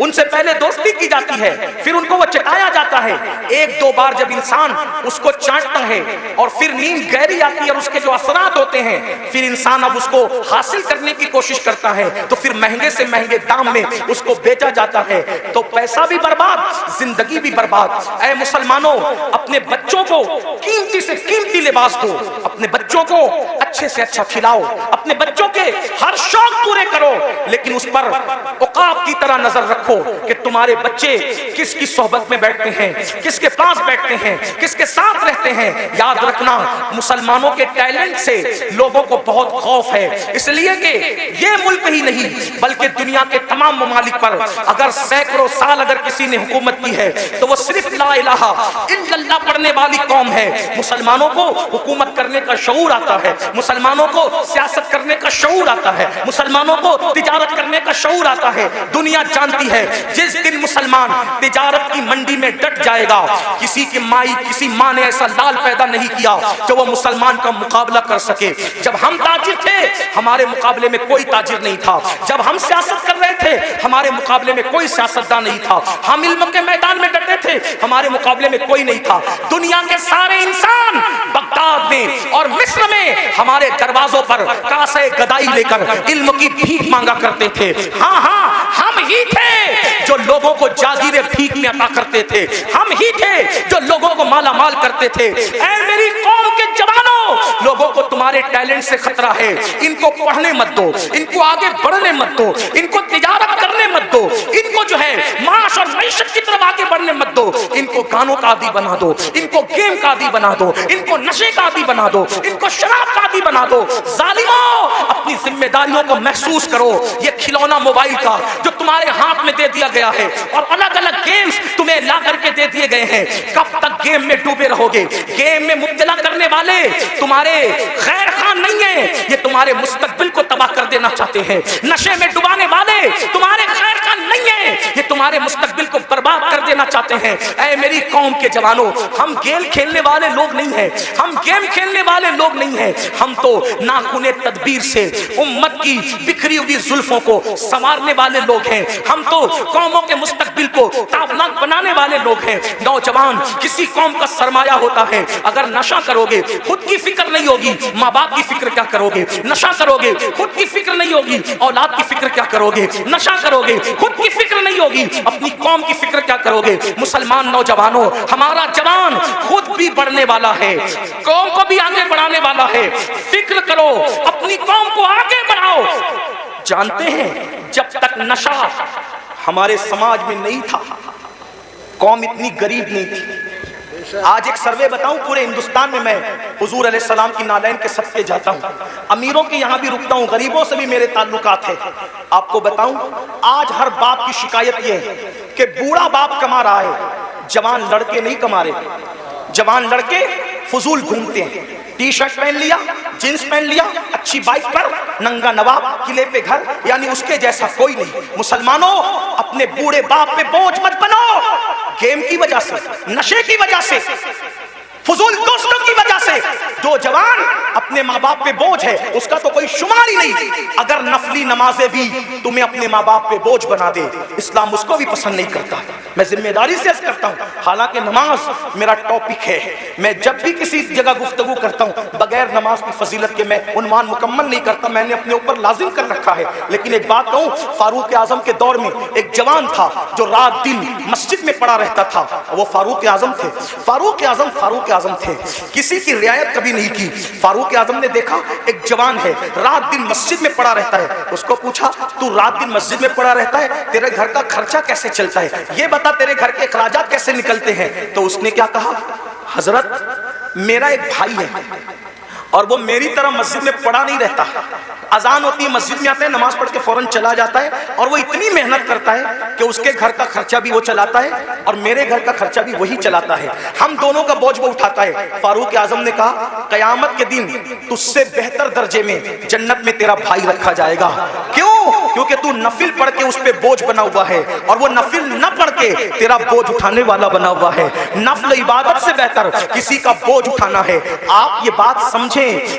उनसे पहले दोस्ती की जाती है, फिर उनको वो चटाया जाता है। एक दो बार जब इंसान उसको चाटता है और फिर नींद गहरी आती है और उसके जो असरात होते हैं, फिर इंसान अब उसको हासिल करने की कोशिश करता है, तो फिर महंगे से महंगे दाम में उसको बेचा जाता है। तो पैसा भी बर्बाद, जिंदगी भी बर्बाद। ऐ मुसलमानों, अपने बच्चों को कीमती से कीमती लिबास दो, अपने बच्चों को अच्छे से अच्छा खिलाओ, अपने बच्चों के हर शौक पूरे करो, लेकिन उस पर औकाब की तरह नजर रखो कि तुम्हारे बच्चे किसकी सोहबत में बैठते हैं, किसके पास बैठते हैं, किसके साथ रहते हैं। याद रखना, मुसलमानों के टैलेंट से लोगों को बहुत खौफ है, इसलिए कि ये मुल्क ही नहीं बल्कि दुनिया के तमाम ममालिक पर अगर सैकड़ों साल अगर किसी ने हुकूमत की है तो वो सिर्फ ला इलाहा इल्लल्लाह पढ़ने वाली कौम है। मुसलमानों को हुकूमत करने का शऊर आता है, मुसलमानों को सियासत करने का शऊर आता है, मुसलमानों को तिजारत करने का शऊर आता है। दुनिया जानती है जिस दिन मुसलमान तिजारत की मंडी में डट जाएगा, किसी की माई किसी माँ ने ऐसा लाल पैदा नहीं किया जो वो मुसलमान का मुकाबला कर सके। जब हम ताजिर थे हमारे मुकाबले में कोई ताजिर नहीं था, जब हम सियासत कर रहे थे हमारे मुकाबले में कोई सियासतदान नहीं था, हम इल्म के मैदान में डटे थे हमारे मुकाबले में कोई नहीं था। दुनिया के सारे इंसान बगदाद में और मिस्र में हमारे दरवाजों पर कासे गदाई लेकर इल्म की भीख मांगा करते थे। हाँ हाँ, हम ही थे जो लोगों को जागीरे भीख में अता करते थे, हम ही थे जो लोगों को माला माल करते थे। ऐ मेरी कौम के जवानों, लोगों को तुम्हारे टैलेंट से खतरा है, इनको पढ़ने मत दो, इनको आगे बढ़ने मत दो, इनको तिजारत करने मत दो, इनको जो है माश और मैशत की तरफ आगे बढ़ने मत दो, इनको गानों का आदी बना दो, इनको गेम का आदी बना दो, इनको नशे का आदी बना दो, इनको शराब का आदी बना दो। जालिमों, अपनी जिम्मेदारियों को महसूस करो। ये खिलौना मोबाइल का जो तुम्हारे हाथ में दे दिया गया है और अलग अलग गेम्स तुम्हें ला करके दे दिए गए हैं, कब तक गेम में डूबे रहोगे? गेम में मुब्तला करने वाले तुम्हारे खैर खान नहीं है, ये तुम्हारे मुस्तकबिल को तबाह कर देना चाहते हैं। नशे में डुबाने वाले तुम्हारे खैर खान नहीं है, ये तुम्हारे मुस्तकबिल को बर्बाद कर देना चाहते हैं। ऐ मेरी कौम के जवानों, हम गेम खेलने वाले लोग नहीं हैं, हम गेम खेलने वाले लोग नहीं हैं। हम तो नाखूने तदबीर से उम्मत की बिखरी हुई जुल्फों को संवारने वाले लोग हैं। हम तो कौमों के मुस्तकबिल को ताबनाक बनाने वाले लोग हैं। नौजवान किसी कौम का सरमाया होता है। अगर नशा करोगे, खुद की फिक्र नहीं होगी, माँ बाप की फिक्र क्या करोगे? नशा करोगे, खुद की फिक्र नहीं होगी, औलाद की फिक्र क्या करोगे? नशा करोगे, खुद की फिक्र नहीं होगी, अपनी कौम की फिक्र क्या करोगे? मुसलमान नौजवानों, हमारा जवान खुद भी बढ़ने वाला है, कौम को भी आगे बढ़ाने वाला है। फिक्र करो, अपनी कौम को आगे बढ़ाओ। जानते हैं, जब तक नशा हमारे समाज में नहीं था, कौम इतनी गरीब नहीं थी। आज एक सर्वे बताऊं, पूरे हिंदुस्तान में मैं हुजूर अलैहिस्सलाम की नालैन के सदके जाता हूं, अमीरों के यहां भी रुकता हूं, गरीबों से भी मेरे ताल्लुकात है। आपको बताऊं, आज हर बाप की शिकायत यह है कि बूढ़ा बाप कमा रहा है, जवान लड़के नहीं कमा रहे। जवान लड़के फजूल घूमते हैं, टी शर्ट पहन लिया, जींस पहन लिया, अच्छी बाइक पर, नंगा नवाब, किले पे घर, यानी उसके जैसा कोई नहीं। मुसलमानों, अपने बूढ़े बाप पे बोझ मत बनो। गेम की वजह से, नशे की वजह से, फजूल दोस्तों की वजह से जो जवान अपने माँ बाप पे बोझ है, उसका तो कोई शुमार ही नहीं। अगर नफली नमाजें भी तुम्हें अपने माँ बाप पे बोझ बना दे, इस्लाम उसको भी पसंद नहीं करता। मैं जिम्मेदारी से अर्ज करता हूँ, हालांकि नमाज मेरा टॉपिक है, मैं जब भी किसी जगह गुफ्तगू करता हूँ, बगैर नमाज की फजीलत के मैं उन्वान मुकम्मल नहीं करता, मैंने अपने ऊपर लाजिम कर रखा है। लेकिन एक बात कहूँ, फारूक आजम के दौर में एक जवान था जो रात दिन मस्जिद में पड़ा रहता था, वो फारूक आजम थे। फारूक आजम थे, किसी की रियायत कभी नहीं की। फारूक आजम ने देखा एक जवान है, रात दिन मस्जिद में पड़ा रहता है। उसको पूछा, तू रात दिन मस्जिद में पड़ा रहता है, तेरे घर का खर्चा कैसे चलता है, ये बता, तेरे घर के अखराजात कैसे निकलते हैं? तो उसने क्या कहा, हजरत, मेरा एक भाई है और वो मेरी तरह मस्जिद में पड़ा नहीं रहता। अजान होती है, मस्जिद में आता है, नमाज पढ़ के फौरन चला जाता है, और वो इतनी मेहनत करता है कि उसके घर का खर्चा भी वो चलाता है और मेरे घर का खर्चा भी वही चलाता है। हम दोनों का बोझ वो उठाता है। फारूक आजम ने कहा, कयामत के दिन तुझसे बेहतर दर्जे में जन्नत में तेरा भाई रखा जाएगा। क्यों? क्योंकि तू नफिल पढ़ के उस पे बोझ बना हुआ है, और वो नफिल न पढ़ के तेरा बोझ उठाने वाला बना हुआ है। नफल इबादत से बेहतर किसी का बोझ उठाना है। आप ये बात समझे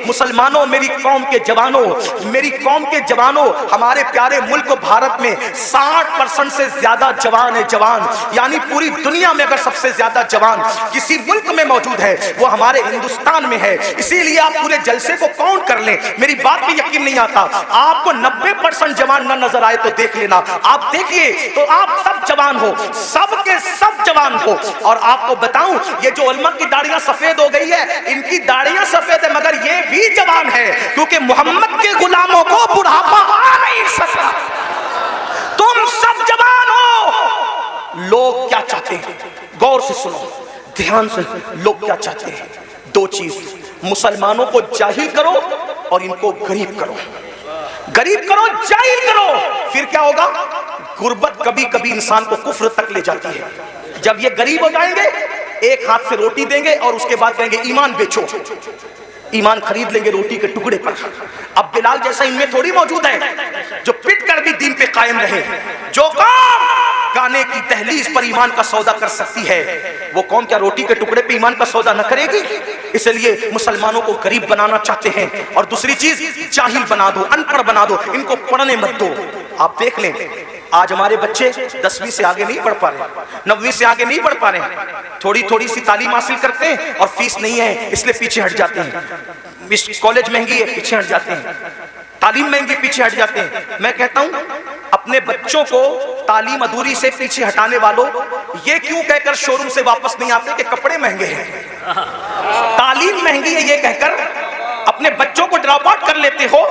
मुसलमानों, मेरी कौम के जवानों, मेरी कौम के जवानों, हमारे प्यारे मुल्क भारत में 60% से ज्यादा जवान है। जवान यानी पूरी दुनिया में अगर सबसे ज्यादा जवान किसी मुल्क में मौजूद है, वो हमारे हिंदुस्तान में है। इसीलिए आप पूरे जलसे को काउंट कर लें, मेरी बात पे यकीन नहीं आता, आपको 90% जवान न नजर आए तो देख लेना, आप देखिए तो आप सब जवान हो, सब के सब जवान हो। और आपको बताऊं, ये जो उलमा की दाढ़ियां सफेद हो गई है, इनकी दाढ़ियां सफेद है मगर ये भी जवान है, क्योंकि मोहम्मद के गुलामों को बुढ़ापा आ नहीं सकता। तुम सब जवान हो। लोग क्या चाहते हैं, गौर से सुनो, ध्यान से, लोग क्या चाहते हैं? दो चीज, मुसलमानों को जाहिल करो और इनको गरीब करो। गरीब करो, जाहिल करो, फिर क्या होगा? गुर्बत कभी कभी इंसान को कुफ्र तक ले जाती है। जब ये गरीब हो जाएंगे, एक हाथ से रोटी देंगे और उसके बाद कहेंगे ईमान बेचो, ईमान खरीद लेंगे रोटी के टुकड़े पर। अब बिलाल जैसा इनमें थोड़ी मौजूद है जो पिट कर भी दीन पे कायम रहे। जो कौम गाने की दहलीज पर ईमान का सौदा कर सकती है, वो कौम क्या रोटी के टुकड़े पे ईमान का सौदा न करेगी? इसलिए मुसलमानों को गरीब बनाना चाहते हैं। और दूसरी चीज, जाहिल बना दो, अनपढ़ बना दो, इनको पढ़ने मत दो। आप देख लें, आज हमारे बच्चे 10वीं से आगे नहीं पढ़ पा रहे, 9वीं से आगे नहीं पढ़ पा रहे, थोड़ी थोड़ी सी तालीम हासिल करते हैं और फीस नहीं है इसलिए पीछे हट जाते हैं। कॉलेज महंगी है, पीछे हट जाते हैं, तालीम महंगी, पीछे हट जाते हैं। मैं कहता हूं, अपने बच्चों को तालीम अधूरी से पीछे हटाने वालों, ये क्यों कहकर शोरूम से वापस नहीं आते कि कपड़े महंगे हैं, तालीम महंगी है, ये कहकर अपने बच्चों को ड्रॉप आउट कर लेते हो।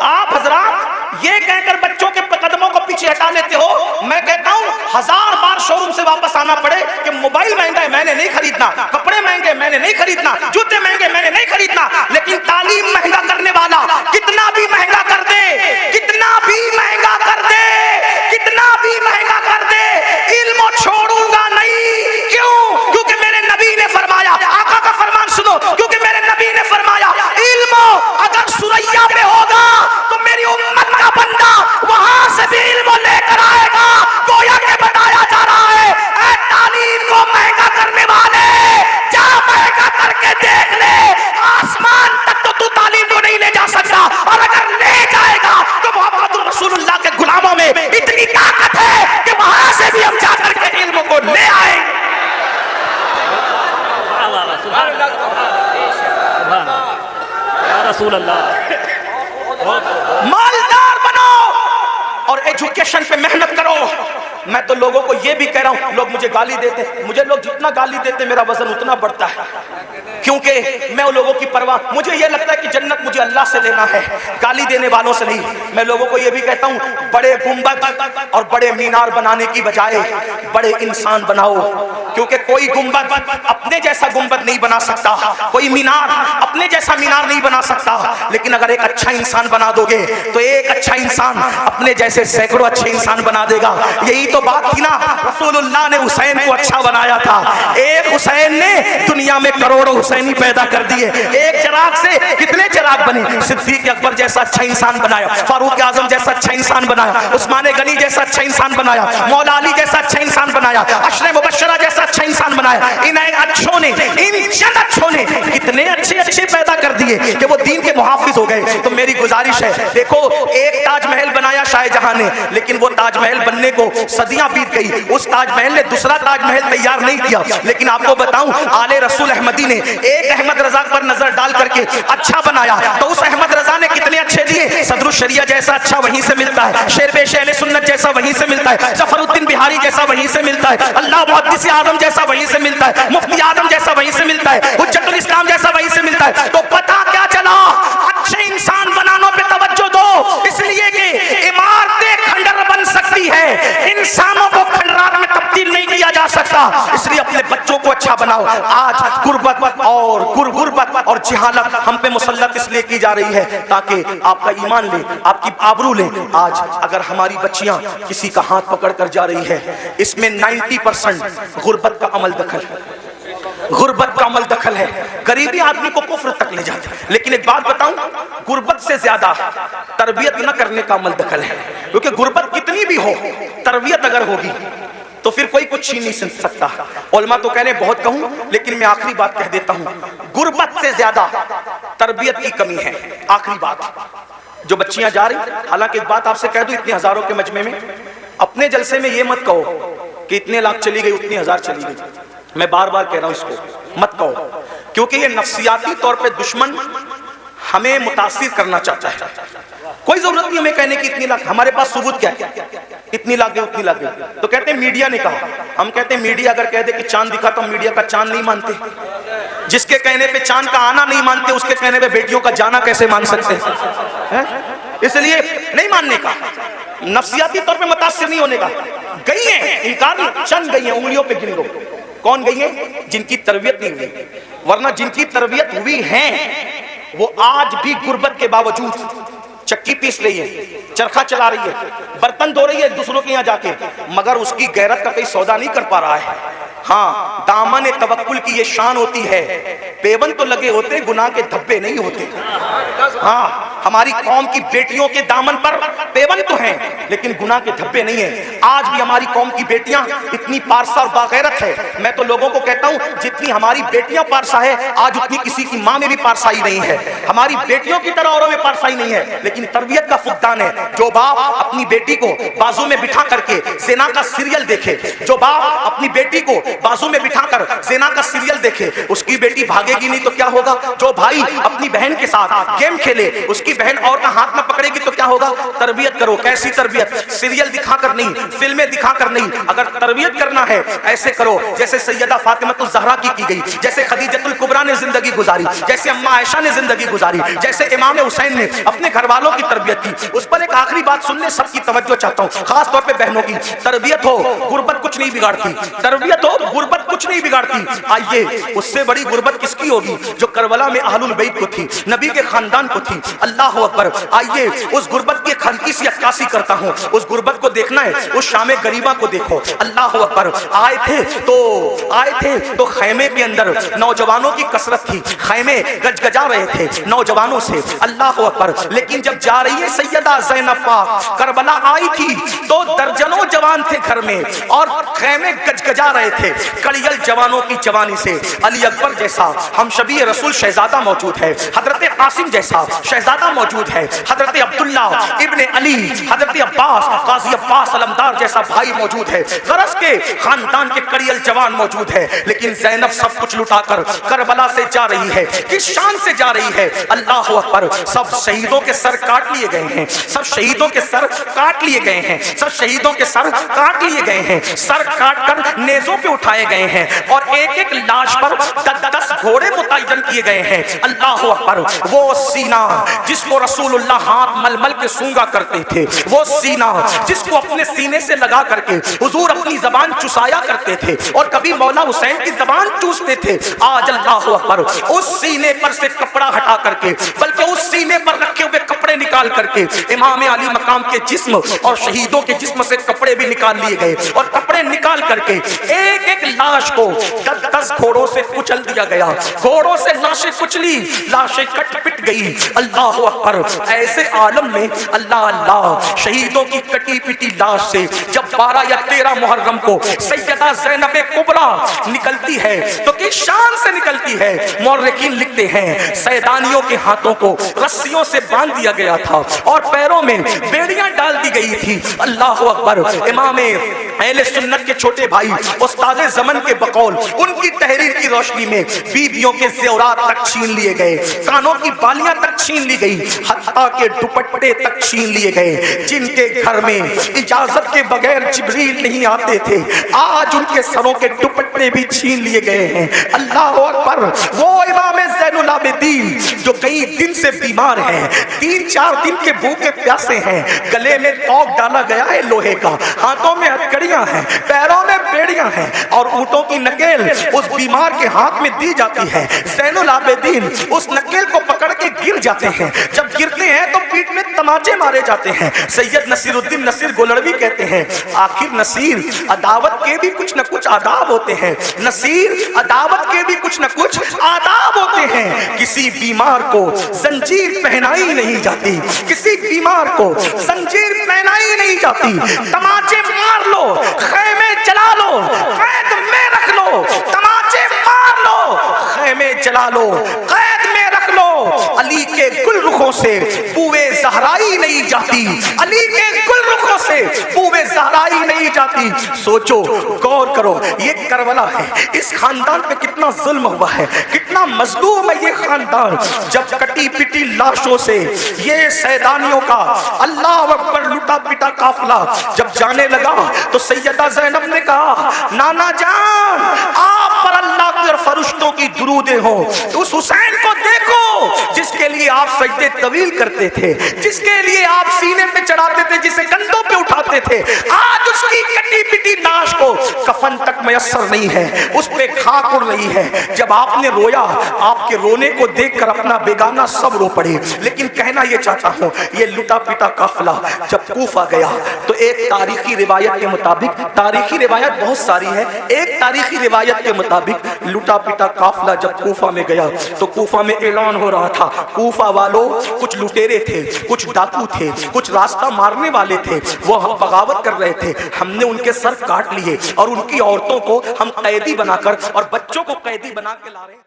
आप हजरात ये कहकर बच्चों के कदमों को पीछे हटा लेते हो। मैं कहता हूं, 1000 बार शोरूम से वापस आना पड़े कि मोबाइल महंगा है, मैंने नहीं खरीदना, कपड़े महंगे, मैंने नहीं खरीदना, जूते महंगे, मैंने नहीं खरीदना, लेकिन तालीम महंगा करने वाला कितना भी महंगा कर दे, कितना भी महंगा कर दे, कितना भी महंगा कर दे, इल्म छोड़ूंगा नहीं। क्यों? क्योंकि मेरे नबी ने फरमाया, आका का फरमान सुनो, क्योंकि मेरे नबी ने फरमाया, इल्म अगर सुरैया पे होगा तो मेरी उम्मत का बंदा वहां से भी इल्म लेकर आएगा। गोया के बता रसूल अल्लाह। मालदार बनो और एजुकेशन पे मेहनत करो। मैं तो लोगों को ये भी कह रहा हूं, लोग मुझे गाली देते, मुझे लोग जितना गाली देते मेरा वजन उतना बढ़ता है, क्योंकि मैं उन लोगों की परवाह, मुझे ये लगता है कि जन्नत मुझे अल्लाह से लेना है, गाली देने वालों से नहीं। मैं लोगों को ये भी कहता हूं, बड़े गुंबद और बड़े मीनार बनाने की बजाय बड़े इंसान बनाओ, क्योंकि कोई गुंबद अपने जैसा गुंबद नहीं बना सकता, कोई मीनार अपने जैसा मीनार नहीं बना सकता, लेकिन अगर एक अच्छा इंसान बना दोगे तो एक अच्छा इंसान अपने जैसे सैकड़ों अच्छे इंसान बना देगा। यही तो बात थी ना, रसूलुल्लाह ने हुसैन को अच्छा बनाया था। एक हुसैन ने दुनिया में करोड़ों हुसैनी पैदा कर दिए। एक चिराग से कितने चिराग बने। सिद्दीक अकबर जैसा अच्छा इंसान बनाया, फारूक आजम जैसा अच्छा इंसान बनाया, उस्मान गनी जैसा अच्छा इंसान बनाया, मौला अली जैसा अच्छा इंसान बनाया, अशरे मुबश्शरा जैसा अच्छा इंसान बनाया। इन अच्छों ने, इन चंद अच्छों ने कितने अच्छे अच्छे पैदा कर दिए कि वो दीन के मुहाफिज हो गए। तो मेरी गुजारिश है, देखो एक ताजमहल बनाया शाहजहां ने, लेकिन वो ताजमहल बनने को सदियां बीत गई, उस ताजमहल ने दूसरा ताजमहल तैयार नहीं किया। लेकिन आपको बताऊं, आले रसूल अहमदी ने एक अहमद रजा पर नजर डाल करके अच्छा बनाया, तो उस अहमद रजा ने कितने अच्छे दिए। सदरुल शरिया जैसा अच्छा वहीं से मिलता है, शेरपेश अहले सुन्नत जैसा वहीं से मिलता है, जफरुद्दीन बिहारी जैसा वहीं से मिलता है, अल्लाह मुहद्दिस आजम जैसा वहीं से मिलता है, मुफ्ती आजम जैसा वहीं से मिलता है, हुज्जतुल इस्लाम जैसा वहीं से मिलता है। तो पता क्या चला, अच्छे इंसान बनाने पे तवज्जो दो, इसलिए कि इमारतें खंडर बन सकती है, इंसानों को खंडरात में तब्दील नहीं किया जा सकता। इसलिए अपने बच्चों को अच्छा बनाओ। आज गुर्बत और जिहालत हम पे मुसल्लत इसलिए की जा रही है ताकि आपका ईमान ले, आपकी आबरू ले। आज अगर हमारी बच्चियां किसी का हाथ पकड़ कर जा रही है, इसमें 90% गुर्बत का अमल दखल है, गुर्बत का अमल दखल है। गरीबी आदमी को कुफ्र तक ले जाती है। लेकिन एक बात बताऊं, गुर्बत से ज्यादा तरबियत न करने का अमल दखल है, क्योंकि गुर्बत कितनी भी हो, तरबियत अगर होगी तो फिर कोई कुछ छीन नहीं सकता। उलमा तो कह रहे बहुत कहूं, लेकिन मैं आखिरी बात कह देता हूं, गुर्बत से ज्यादा तरबियत की कमी है। आखिरी बात, जो बच्चियां जा रही, हालांकि एक बात आपसे कह दूं, इतने हजारों के मजमे में अपने जलसे में ये मत कहो कि इतने लाख चली गई, उतनी हजार चली गई। मैं बार बार कह रहा हूं, इसको मत कहो, क्योंकि ये नफ्सियाती तौर पे दुश्मन हमें मुतासिर करना चाहता है। कोई जरूरत नहीं हमें कहने की इतनी लाख, हमारे पास सबूत क्या है, इतनी लाख गई उतनी लाख गई। तो कहते हैं मीडिया ने कहा, हम कहते हैं मीडिया अगर कह दे कि चांद दिखा तो मीडिया का चांद नहीं मानते। जिसके कहने पे चांद का आना नहीं मानते, उसके कहने पे बेटियों का जाना कैसे मान सकते हैं? इसलिए नहीं मानने का, नफ्सियाती तौर पे मुतासिर नहीं होने का। गई है, इनकार नहीं, चंद गई है, उंगलियों पे गिन लो कौन गई है, जिनकी तरबियत नहीं हुई। वरना जिनकी तरबियत हुई है वो आज भी गुर्बत के बावजूद चक्की पीस रही है, चरखा चला रही है, बर्तन धो रही है दूसरों के यहाँ जाके, मगर उसकी गैरत का कोई सौदा नहीं कर पा रहा है। हाँ, दामन तवक्कुल की ये शान होती है, पेवन तो लगे होते, गुनाह के धब्बे नहीं होते। हाँ, हमारी कौम की बेटियों के दामन पर पेवन तो हैं, लेकिन गुनाह के धब्बे नहीं है। आज भी हमारी कौम की बेटियां इतनी पारसा और बागैरत है। मैं तो लोगों को कहता हूं, जितनी हमारी बेटियां पारसा है, आज उतनी किसी की मां में भी पारसाई नहीं है। हमारी बेटियों की तरह औरों में पारसाई नहीं है, लेकिन तरबियत का फुकदान है। जो बाप अपनी बेटी को बाजू में बिठा करके ज़िना का सीरियल देखे, जो बाप अपनी बेटी को बाजू में बिठाकर ज़िना का सीरियल देखे, उसकी बेटी भागेगी नहीं तो क्या होगा। जो भाई अपनी बहन के साथ गेम खेले, उसकी बहन और का हाथ में पकड़ेगी तो क्या होगा। तरबियत करो। कैसी तरबियत? सीरियल दिखाकर नहीं, फिल्में दिखाकर नहीं। अगर तरबियत करना है, ऐसे करो जैसे सैयदा फातिमा ज़हरा की गई, जैसे खदीजतुल कुबरा ने जिंदगी गुजारी, जैसे अम्मा आयशा ने जिंदगी गुजारी, जैसे इमाम हुसैन ने अपने घर वालों की तरबियत की। उस पर एक आखिरी बात सुनने सबकी तवज्जो चाहता हूँ, खास तौर पे बहनों की। तरबियत हो, गुर्बत कुछ नहीं बिगाड़ती। तरबियत हो, गुर्बत कुछ नहीं बिगाड़ती। आइए, उससे बड़ी गुर्बत किसकी होगी जो करबला में अहलुल बैत को थी, नबी के खानदान को थी। अल्लाह अकबर। आइए, उस गुर्बत की हल्की सी अक्कासी करता हूँ। उस गुर्बत को देखना है, उस शामे गरीबा को देखो। अल्लाह अकबर। आए थे तो खैमे के अंदर नौजवानों की कसरत थी, खैमे गजगजा रहे थे नौजवानों से। अल्लाह अकबर। लेकिन जब जा रही है सैयदा ज़ैनब करबला आई थी तो दर्जनों जवान थे घर में और खैमे गजगजा रहे थे। कड़ियल जवानों की जवानी से अली अकबर जैसा हम शबी रसूल शहजादा मौजूद है, हजरत कासिम जैसा शहजादा मौजूद है, हजरत अब्दुल्ला इब्ने अली, हजरत अब्बास काजी अब्बास अलमदार जैसा भाई मौजूद है, गरज के खानदान के कड़ियल जवान मौजूद है। लेकिन ज़ैनब सब कुछ लुटाकर करबला से जा रही है, किस शान से जा रही है, अल्लाह अकबर। सब शहीदों के सर काट लिए गए हैं, सब शहीदों के सर काट लिए गए हैं, सब शहीदों के सर काट लिए गए हैं, सर काट कर नेज़ों पे उठाए गए हैं और एक एक लाश पर 10 घोड़े मुतय्यन किए गए हैं। अल्लाह अकबर। वो सीना जिसको रसूलुल्लाह हाथ मलमल के सूंघा करते थे, वो सीना जिसको अपने सीने से लगा करके हुजूर अपनी जबान चुसाया करते थे और कभी मौला हुसैन की जबान चूसते थे, आज अल्लाह अकबर उस सीने पर से कपड़ा हटा करके, बल्कि उस सीने पर रखे हुए कपड़े निकाल करके इमाम अली मकाम के जिस्म और शहीदों के जिस्म से कपड़े भी निकाल लिए गए और कपड़े निकाल करके एक एक लाश को 10 घोड़ों से कुचल दिया गया। घोड़ों से लाशें कुचली, लाशें कट पिट गई। अल्लाह अकबर। ऐसे आलम में अल्लाह अल्लाह शहीदों की कटी पिटी लाश से जब 12 या 13 मुहर्रम को सैयदा ज़ैनब कुबरा निकलती है तो किस शान से निकलती है। मौर्रिखीन लिखते हैं सैदानियों के हाथों को रस्सियों से बांध दिया गया था और पैरों में बेड़ियां डाल दी गई थी। अल्लाह अकबर। इमाम अहले सुन्नत के छोटे भाई उस्ताद ज़मन के बकौल उनकी तहरीर की रोशनी में बीबियों के ज़ेवरात तक छीन लिए गए, कानों की बालियां तक छीन ली गई, हत्ता के दुपट्टे तक छीन लिए गए। जिनके घर में इजाजत के बगैर जिब्रील नहीं आते थे, आज उनके सरों के दुपट्टे भी छीन लिए गए हैं। अल्लाह अकबर। वो इमाम ज़ैनुल आबिदीन जो कई दिन से बीमार हैं, 3-4 दिन के भूखे प्यासे हैं, गले में तौक डाला गया है लोहे का, हाथों में हथकड़ियां हैं, पैरों में बेड़ियां हैं और ऊंटों की नकेल उस बीमार के हाथ में दी जाती है। ज़ैनुल आबिदीन उस नकेल को पकड़ के गिर जाते हैं, जब गिरते हैं तो पीठ में तमाचे मारे जाते हैं। सैयद नसीरुद्दीन नसीर गोलड़वी कहते हैं आखिर नसीर अदावत के भी कुछ न कुछ आदाब होते हैं, नसीर अदावत के भी कुछ न कुछ आदाब होते हैं। किसी बीमार को जंजीर पहनाई नहीं जाती, किसी बीमार को जंजीर पहनाई नहीं जाती। तमाचे मार लो, खैमे जला लो, कैद में रख लो, तमाचे मार लो, खैमे जला लो, कैद में रख लो। अली के गुल रुखों से बूए ज़हराई नहीं जाती, अली के गुल रुखों से बूए ज़हराई नहीं जाती। सोचो, गौर करो, ये करबला है, इस खानदान पे कितना जुल्म हुआ है, कितना मजलूम है ये खानदान। जब कटी पिटी लाशों से ये सैदानियों का अल्लाह अकबर लुटा पिटा काफिला जब जाने लगा तो सैयदा ज़ैनब ने कहा नाना जान आप पर अल्लाह की और फरिश्तों की दुरूदें हो। उस हुसैन को देखो जिसके लिए आप सजदे तवील करते थे, जिसके लिए आप सीने पे चढ़ाते थे, जिसे कंधों पे उठाते थे, आज उसकी कटी पिटी लाश को कफन तक मयस्सर नहीं है, उस पे खाक उड़ रही है। जब आपने रोया, आपके रोने को देखकर अपना बेगाना सब रो पड़े। लेकिन कहना यह चाहता हूं, ये लुटा पिटा काफिला जब कूफा गया तो एक तारीखी रिवायत के मुताबिक, तारीखी रिवायत बहुत सारी है, एक तारीखी रिवायत के मुताबिक लुटा पिटा काफिला जब कूफा में गया तो कूफा में ऐलान हो रहा था, कूफा वालों कुछ लुटेरे थे, कुछ डाकू थे, कुछ रास्ता मारने वाले थे, वो हम बगावत कर रहे थे, हमने उनके सर काट लिए और उनकी औरतों को हम कैदी बनाकर और बच्चों को कैदी बना के ला रहे हैं।